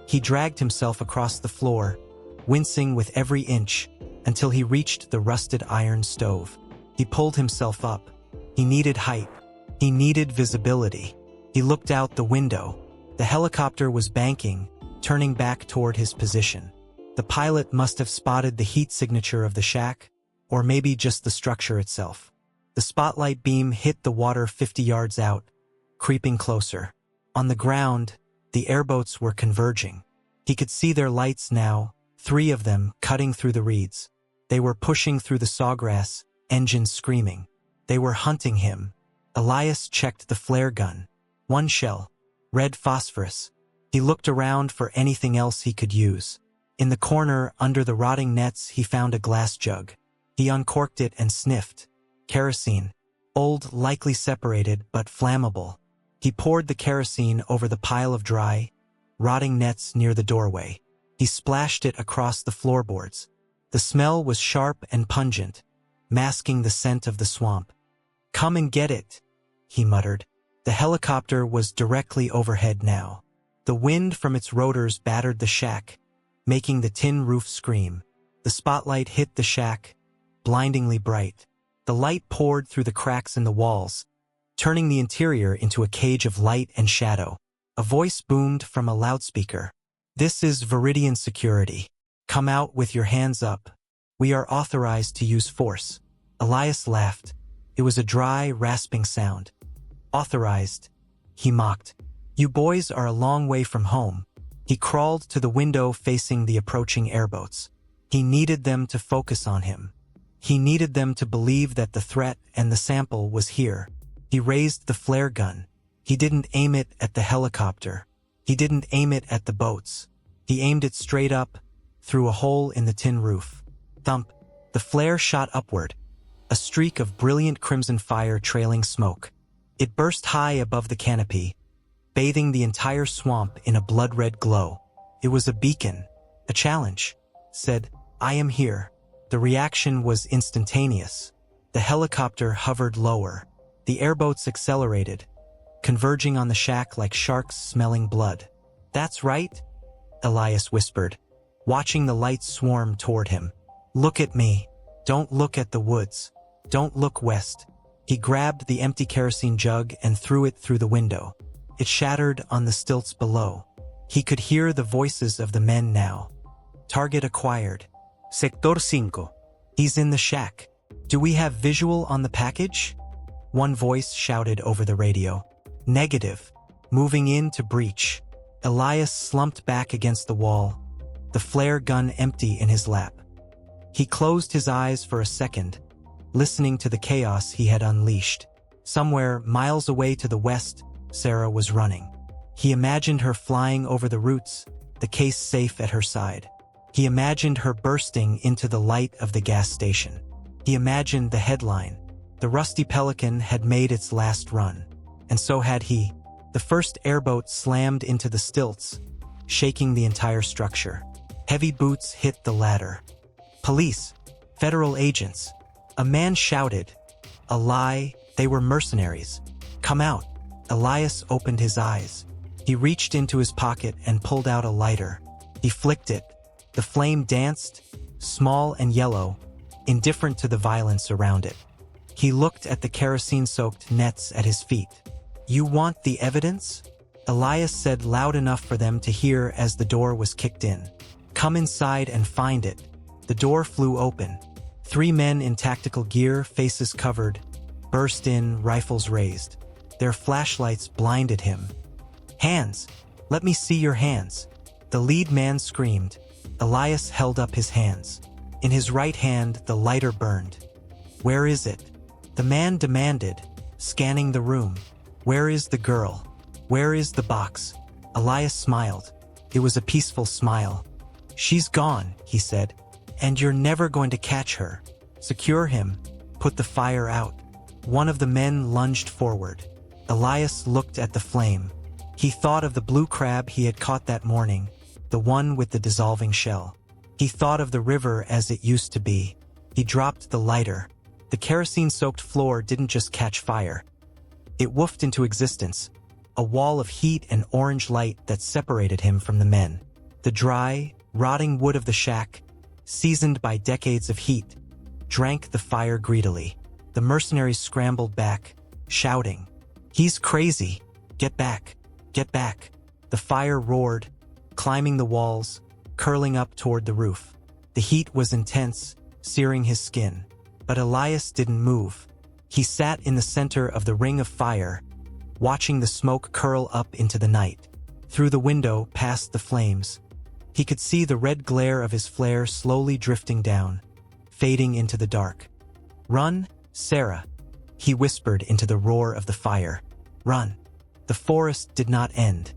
He dragged himself across the floor, wincing with every inch, until he reached the rusted iron stove. He pulled himself up. He needed height. He needed visibility. He looked out the window. The helicopter was banking, turning back toward his position. The pilot must have spotted the heat signature of the shack, or maybe just the structure itself. The spotlight beam hit the water 50 yards out, creeping closer. On the ground, the airboats were converging. He could see their lights now, 3 of them cutting through the reeds. They were pushing through the sawgrass, engines screaming. They were hunting him. Elias checked the flare gun. 1 shell. Red phosphorus. He looked around for anything else he could use. In the corner, under the rotting nets, he found a glass jug. He uncorked it and sniffed. Kerosene. Old, likely separated, but flammable. He poured the kerosene over the pile of dry, rotting nets near the doorway. He splashed it across the floorboards. The smell was sharp and pungent, masking the scent of the swamp. "Come and get it," he muttered. The helicopter was directly overhead now. The wind from its rotors battered the shack, making the tin roof scream. The spotlight hit the shack, blindingly bright. The light poured through the cracks in the walls, turning the interior into a cage of light and shadow. A voice boomed from a loudspeaker. "This is Veridian security. Come out with your hands up. We are authorized to use force." Elias laughed. It was a dry, rasping sound. "Authorized," he mocked. "You boys are a long way from home." He crawled to the window facing the approaching airboats. He needed them to focus on him. He needed them to believe that the threat and the sample was here. He raised the flare gun. He didn't aim it at the helicopter. He didn't aim it at the boats. He aimed it straight up, through a hole in the tin roof. Thump. The flare shot upward, a streak of brilliant crimson fire trailing smoke. It burst high above the canopy, bathing the entire swamp in a blood-red glow. It was a beacon, a challenge. Said, "I am here." The reaction was instantaneous. The helicopter hovered lower. The airboats accelerated, converging on the shack like sharks smelling blood. "That's right," Elias whispered, watching the lights swarm toward him. "Look at me. Don't look at the woods. Don't look west." He grabbed the empty kerosene jug and threw it through the window. It shattered on the stilts below. He could hear the voices of the men now. "Target acquired. Sector 5. He's in the shack. Do we have visual on the package?" One voice shouted over the radio. "Negative. Moving in to breach." Elias slumped back against the wall, the flare gun empty in his lap. He closed his eyes for a second, listening to the chaos he had unleashed. Somewhere, miles away to the west, Sarah was running. He imagined her flying over the roots, the case safe at her side. He imagined her bursting into the light of the gas station. He imagined the headline. The rusty Pelican had made its last run. And so had he. The first airboat slammed into the stilts, shaking the entire structure. Heavy boots hit the ladder. "Police! Federal agents!" A man shouted. A lie, they were mercenaries. "Come out!" Elias opened his eyes. He reached into his pocket and pulled out a lighter. He flicked it. The flame danced, small and yellow, indifferent to the violence around it. He looked at the kerosene-soaked nets at his feet. "You want the evidence?" Elias said loud enough for them to hear as the door was kicked in. "Come inside and find it." The door flew open. 3 men in tactical gear, faces covered, burst in, rifles raised. Their flashlights blinded him. "Hands! Let me see your hands!" The lead man screamed. Elias held up his hands. In his right hand, the lighter burned. "Where is it?" The man demanded, scanning the room. "Where is the girl? Where is the box?" Elias smiled. It was a peaceful smile. "She's gone," he said. "And you're never going to catch her. Secure him. Put the fire out." One of the men lunged forward. Elias looked at the flame. He thought of the blue crab he had caught that morning, the one with the dissolving shell. He thought of the river as it used to be. He dropped the lighter. The kerosene-soaked floor didn't just catch fire. It woofed into existence, a wall of heat and orange light that separated him from the men. The dry, rotting wood of the shack, seasoned by decades of heat, drank the fire greedily. The mercenaries scrambled back, shouting, "He's crazy! Get back! Get back!" The fire roared, climbing the walls, curling up toward the roof. The heat was intense, searing his skin. But Elias didn't move. He sat in the center of the ring of fire, watching the smoke curl up into the night. Through the window, past the flames, he could see the red glare of his flare slowly drifting down, fading into the dark. "Run, Sarah," he whispered into the roar of the fire. "Run." The forest did not end.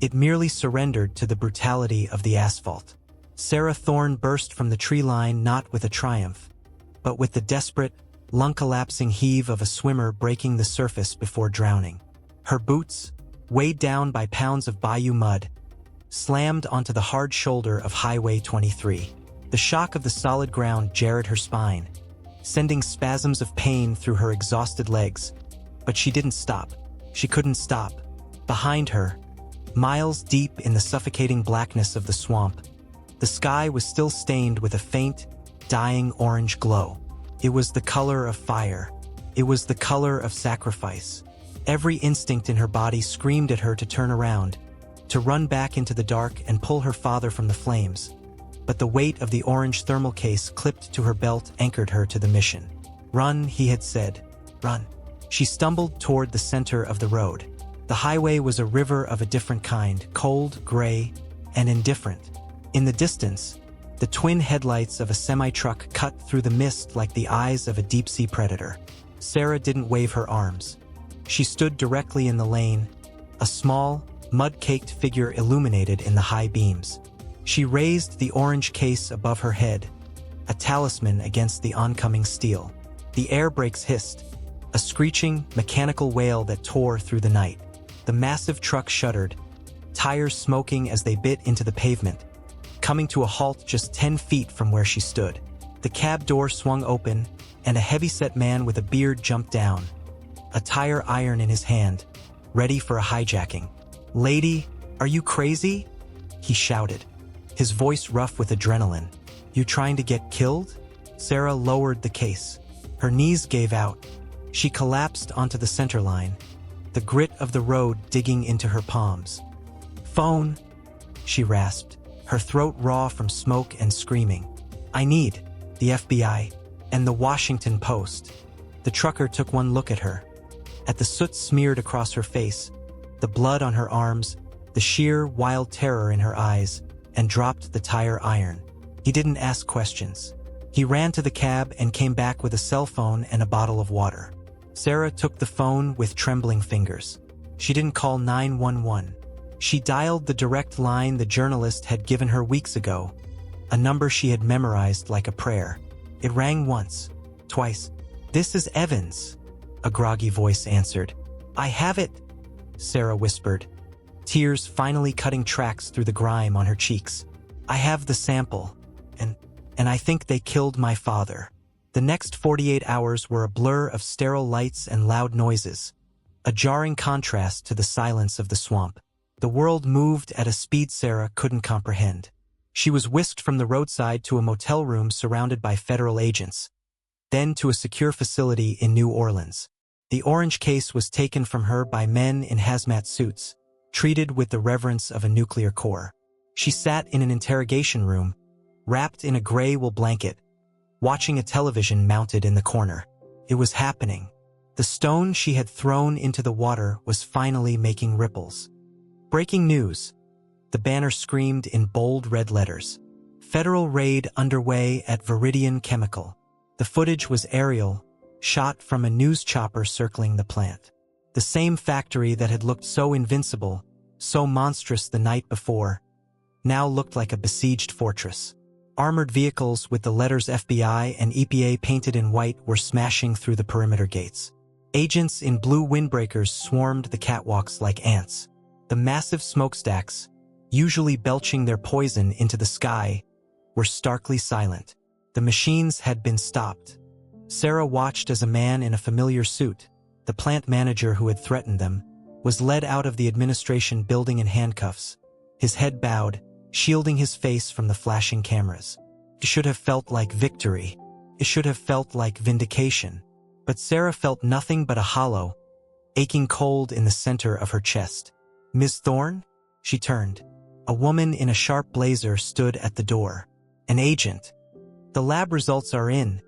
It merely surrendered to the brutality of the asphalt. Sarah Thorne burst from the tree line not with a triumph, but with the desperate, lung-collapsing heave of a swimmer breaking the surface before drowning. Her boots, weighed down by pounds of bayou mud, slammed onto the hard shoulder of Highway 23. The shock of the solid ground jarred her spine, sending spasms of pain through her exhausted legs. But she didn't stop. She couldn't stop. Behind her, miles deep in the suffocating blackness of the swamp, the sky was still stained with a faint, dying orange glow. It was the color of fire. It was the color of sacrifice. Every instinct in her body screamed at her to turn around, to run back into the dark and pull her father from the flames. But the weight of the orange thermal case clipped to her belt anchored her to the mission. "Run," he had said. "Run." She stumbled toward the center of the road. The highway was a river of a different kind, cold, gray, and indifferent. In the distance, the twin headlights of a semi-truck cut through the mist like the eyes of a deep-sea predator. Sarah didn't wave her arms. She stood directly in the lane, a small, mud-caked figure illuminated in the high beams. She raised the orange case above her head, a talisman against the oncoming steel. The air brakes hissed, a screeching, mechanical wail that tore through the night. The massive truck shuddered, tires smoking as they bit into the pavement, coming to a halt just 10 feet from where she stood. The cab door swung open, and a heavy-set man with a beard jumped down, a tire iron in his hand, ready for a hijacking. "Lady, are you crazy?" he shouted, his voice rough with adrenaline. "You trying to get killed?" Sarah lowered the case. Her knees gave out. She collapsed onto the center line, the grit of the road digging into her palms. "Phone," she rasped, her throat raw from smoke and screaming. "I need the FBI and the Washington Post." The trucker took one look at her, at the soot smeared across her face, the blood on her arms, the sheer, wild terror in her eyes, and dropped the tire iron. He didn't ask questions. He ran to the cab and came back with a cell phone and a bottle of water. Sarah took the phone with trembling fingers. She didn't call 911. She dialed the direct line the journalist had given her weeks ago, a number she had memorized like a prayer. It rang once, twice. "This is Evans," a groggy voice answered. "I have it," Sarah whispered, tears finally cutting tracks through the grime on her cheeks. "I have the sample, and I think they killed my father." The next 48 hours were a blur of sterile lights and loud noises, a jarring contrast to the silence of the swamp. The world moved at a speed Sarah couldn't comprehend. She was whisked from the roadside to a motel room surrounded by federal agents, then to a secure facility in New Orleans. The orange case was taken from her by men in hazmat suits, treated with the reverence of a nuclear core. She sat in an interrogation room, wrapped in a gray wool blanket, watching a television mounted in the corner. It was happening. The stone she had thrown into the water was finally making ripples. "Breaking news," the banner screamed in bold red letters. "Federal raid underway at Veridian Chemical." The footage was aerial, shot from a news chopper circling the plant. The same factory that had looked so invincible, so monstrous the night before, now looked like a besieged fortress. Armored vehicles with the letters FBI and EPA painted in white were smashing through the perimeter gates. Agents in blue windbreakers swarmed the catwalks like ants. The massive smokestacks, usually belching their poison into the sky, were starkly silent. The machines had been stopped. Sarah watched as a man in a familiar suit, the plant manager who had threatened them, was led out of the administration building in handcuffs, his head bowed, shielding his face from the flashing cameras. It should have felt like victory. It should have felt like vindication. But Sarah felt nothing but a hollow, aching cold in the center of her chest. "Miss Thorne?" She turned. A woman in a sharp blazer stood at the door. "An agent." "The lab results are in,"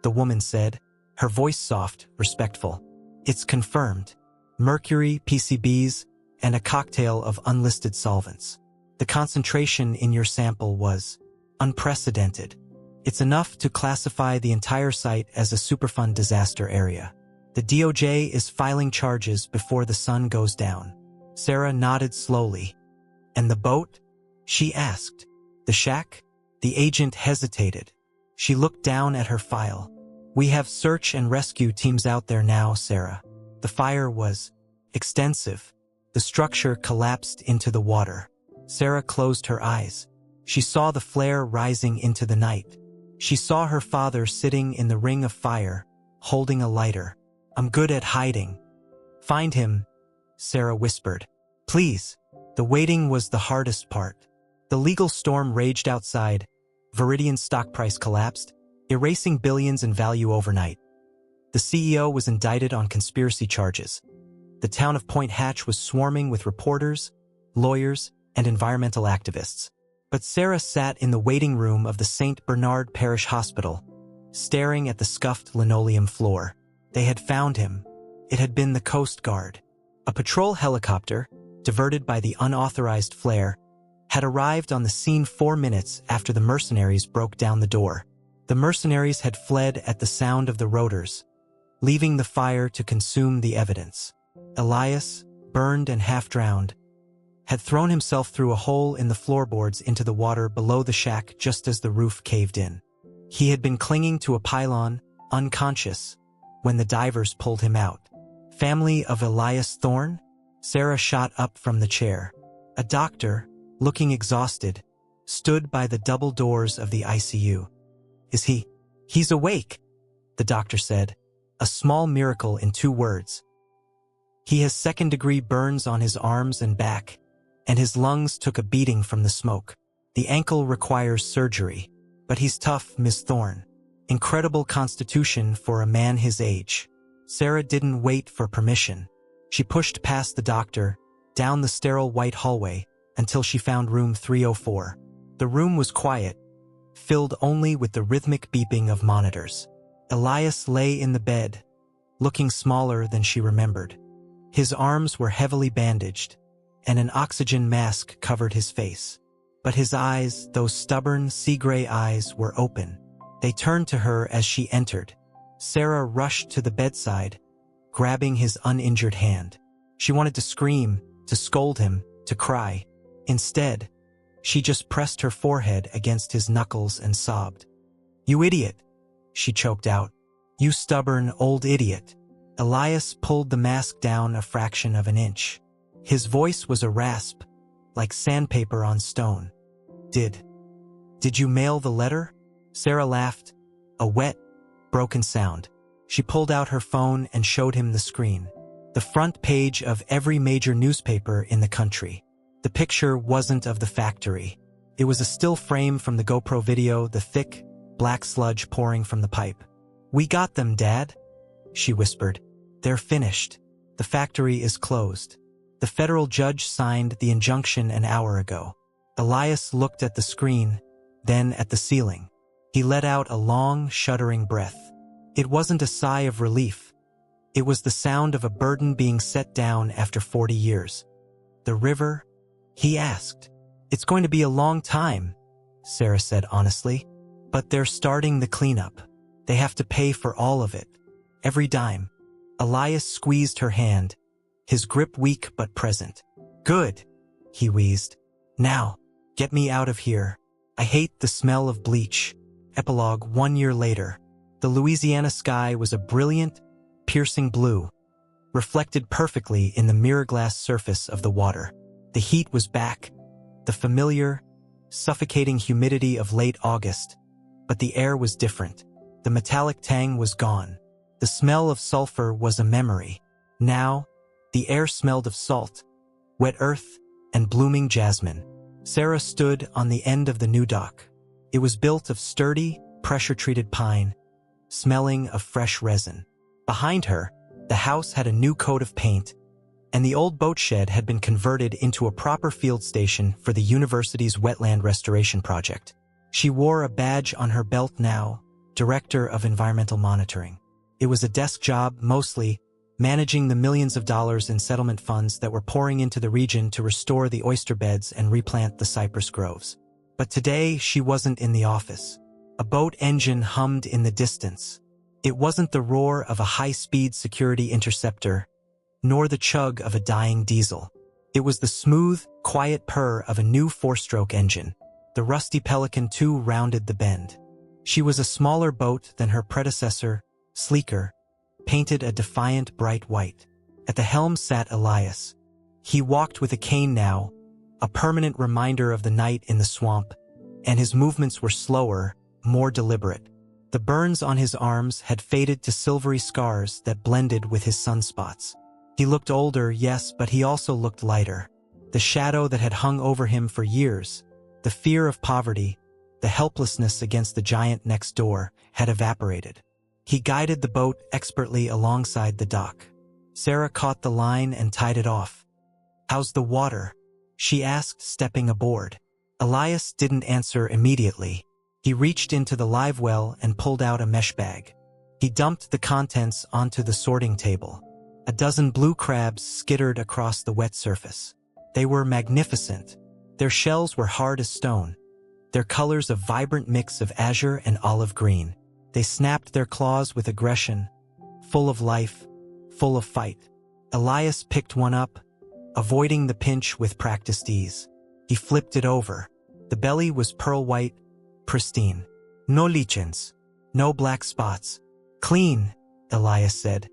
the woman said, her voice soft, respectful. "It's confirmed. Mercury, PCBs, and a cocktail of unlisted solvents. The concentration in your sample was unprecedented. It's enough to classify the entire site as a Superfund disaster area. The DOJ is filing charges before the sun goes down." Sarah nodded slowly. "And the boat?" she asked. "The shack?" The agent hesitated. She looked down at her file. "We have search and rescue teams out there now, Sarah. The fire was extensive. The structure collapsed into the water." Sarah closed her eyes. She saw the flare rising into the night. She saw her father sitting in the ring of fire, holding a lighter. "I'm good at hiding." "Find him," Sarah whispered. "Please." The waiting was the hardest part. The legal storm raged outside. Veridian's stock price collapsed, erasing billions in value overnight. The CEO was indicted on conspiracy charges. The town of Point Hatch was swarming with reporters, lawyers, and environmental activists. But Sarah sat in the waiting room of the St. Bernard Parish Hospital, staring at the scuffed linoleum floor. They had found him. It had been the Coast Guard. A patrol helicopter, diverted by the unauthorized flare, had arrived on the scene 4 minutes after the mercenaries broke down the door. The mercenaries had fled at the sound of the rotors, leaving the fire to consume the evidence. Elias, burned and half-drowned, had thrown himself through a hole in the floorboards into the water below the shack just as the roof caved in. He had been clinging to a pylon, unconscious, when the divers pulled him out. "Family of Elias Thorne?" Sarah shot up from the chair. A doctor, looking exhausted, stood by the double doors of the ICU. "Is he?" "He's awake," the doctor said, a small miracle in 2 words. "He has second-degree burns on his arms and back, and his lungs took a beating from the smoke. The ankle requires surgery, but he's tough, Miss Thorne. Incredible constitution for a man his age." Sarah didn't wait for permission. She pushed past the doctor, down the sterile white hallway, until she found room 304. The room was quiet, filled only with the rhythmic beeping of monitors. Elias lay in the bed, looking smaller than she remembered. His arms were heavily bandaged, and an oxygen mask covered his face. But his eyes, those stubborn sea-gray eyes, were open. They turned to her as she entered. Sarah rushed to the bedside, grabbing his uninjured hand. She wanted to scream, to scold him, to cry. Instead, she just pressed her forehead against his knuckles and sobbed. "You idiot," she choked out. "You stubborn old idiot." Elias pulled the mask down a fraction of an inch. His voice was a rasp, like sandpaper on stone. Did you mail the letter?" Sarah laughed, a wet, broken sound. She pulled out her phone and showed him the screen. The front page of every major newspaper in the country. The picture wasn't of the factory. It was a still frame from the GoPro video, the thick, black sludge pouring from the pipe. "We got them, Dad," she whispered. "They're finished. The factory is closed. The federal judge signed the injunction an hour ago." Elias looked at the screen, then at the ceiling. He let out a long, shuddering breath. It wasn't a sigh of relief. It was the sound of a burden being set down after 40 years. "The river?" he asked. "It's going to be a long time," Sarah said honestly. "But they're starting the cleanup. They have to pay for all of it. Every dime." Elias squeezed her hand, his grip weak but present. "Good," he wheezed. "Now, get me out of here. I hate the smell of bleach." Epilogue 1 year later. The Louisiana sky was a brilliant, piercing blue, reflected perfectly in the mirror-glass surface of the water. The heat was back, the familiar, suffocating humidity of late August, but the air was different. The metallic tang was gone. The smell of sulfur was a memory. Now, the air smelled of salt, wet earth, and blooming jasmine. Sarah stood on the end of the new dock. It was built of sturdy, pressure-treated pine, smelling of fresh resin. Behind her, the house had a new coat of paint, and the old boat shed had been converted into a proper field station for the university's wetland restoration project. She wore a badge on her belt now, Director of Environmental Monitoring. It was a desk job, mostly, managing the millions of dollars in settlement funds that were pouring into the region to restore the oyster beds and replant the cypress groves. But today, she wasn't in the office. A boat engine hummed in the distance. It wasn't the roar of a high-speed security interceptor, nor the chug of a dying diesel. It was the smooth, quiet purr of a new four-stroke engine. The rusty Pelican II rounded the bend. She was a smaller boat than her predecessor, sleeker, painted a defiant bright white. At the helm sat Elias. He walked with a cane now, a permanent reminder of the night in the swamp, and his movements were slower, more deliberate. The burns on his arms had faded to silvery scars that blended with his sunspots. He looked older, yes, but he also looked lighter. The shadow that had hung over him for years, the fear of poverty, the helplessness against the giant next door, had evaporated. He guided the boat expertly alongside the dock. Sarah caught the line and tied it off. "How's the water?" she asked, stepping aboard. Elias didn't answer immediately. He reached into the live well and pulled out a mesh bag. He dumped the contents onto the sorting table. A dozen blue crabs skittered across the wet surface. They were magnificent. Their shells were hard as stone, their colors a vibrant mix of azure and olive green. They snapped their claws with aggression, full of life, full of fight. Elias picked one up, avoiding the pinch with practiced ease. He flipped it over. The belly was pearl white, pristine. No lichens, no black spots. "Clean," Elias said.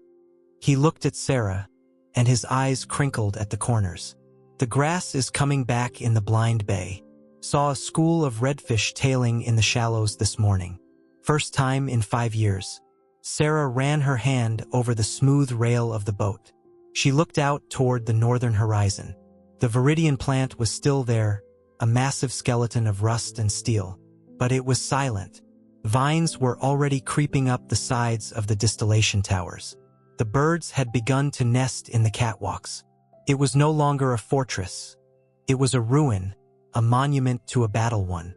He looked at Sarah, and his eyes crinkled at the corners. "The grass is coming back in the blind bay. Saw a school of redfish tailing in the shallows this morning. First time in 5 years." Sarah ran her hand over the smooth rail of the boat. She looked out toward the northern horizon. The Veridian plant was still there, a massive skeleton of rust and steel. But it was silent. Vines were already creeping up the sides of the distillation towers. The birds had begun to nest in the catwalks. It was no longer a fortress. It was a ruin, a monument to a battle won.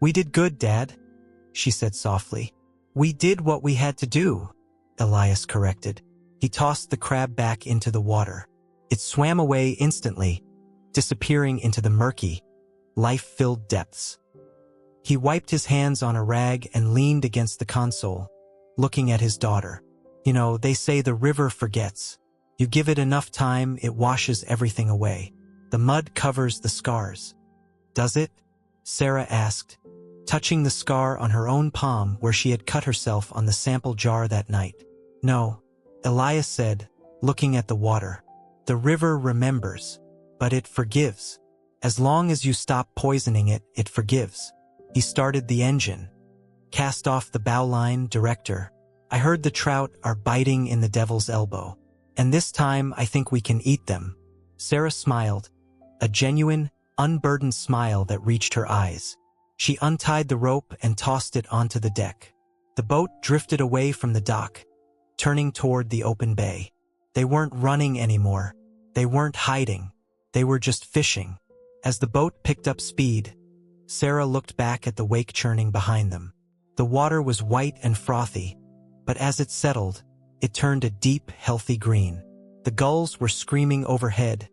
"We did good, Dad," she said softly. "We did what we had to do," Elias corrected. He tossed the crab back into the water. It swam away instantly, disappearing into the murky, life-filled depths. He wiped his hands on a rag and leaned against the console, looking at his daughter. "You know, they say the river forgets. You give it enough time, it washes everything away. The mud covers the scars." "Does it?" Sarah asked, touching the scar on her own palm where she had cut herself on the sample jar that night. "No," Elias said, looking at the water. "The river remembers, but it forgives. As long as you stop poisoning it, it forgives." He started the engine. "Cast off the bowline, Director. I heard the trout are biting in the devil's elbow. And this time I think we can eat them." Sarah smiled, a genuine, unburdened smile that reached her eyes. She untied the rope and tossed it onto the deck. The boat drifted away from the dock, turning toward the open bay. They weren't running anymore. They weren't hiding. They were just fishing. As the boat picked up speed, Sarah looked back at the wake churning behind them. The water was white and frothy, but as it settled, it turned a deep, healthy green. The gulls were screaming overhead,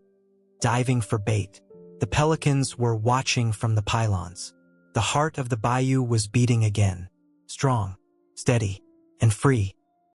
diving for bait. The pelicans were watching from the pylons. The heart of the bayou was beating again, strong, steady, and free.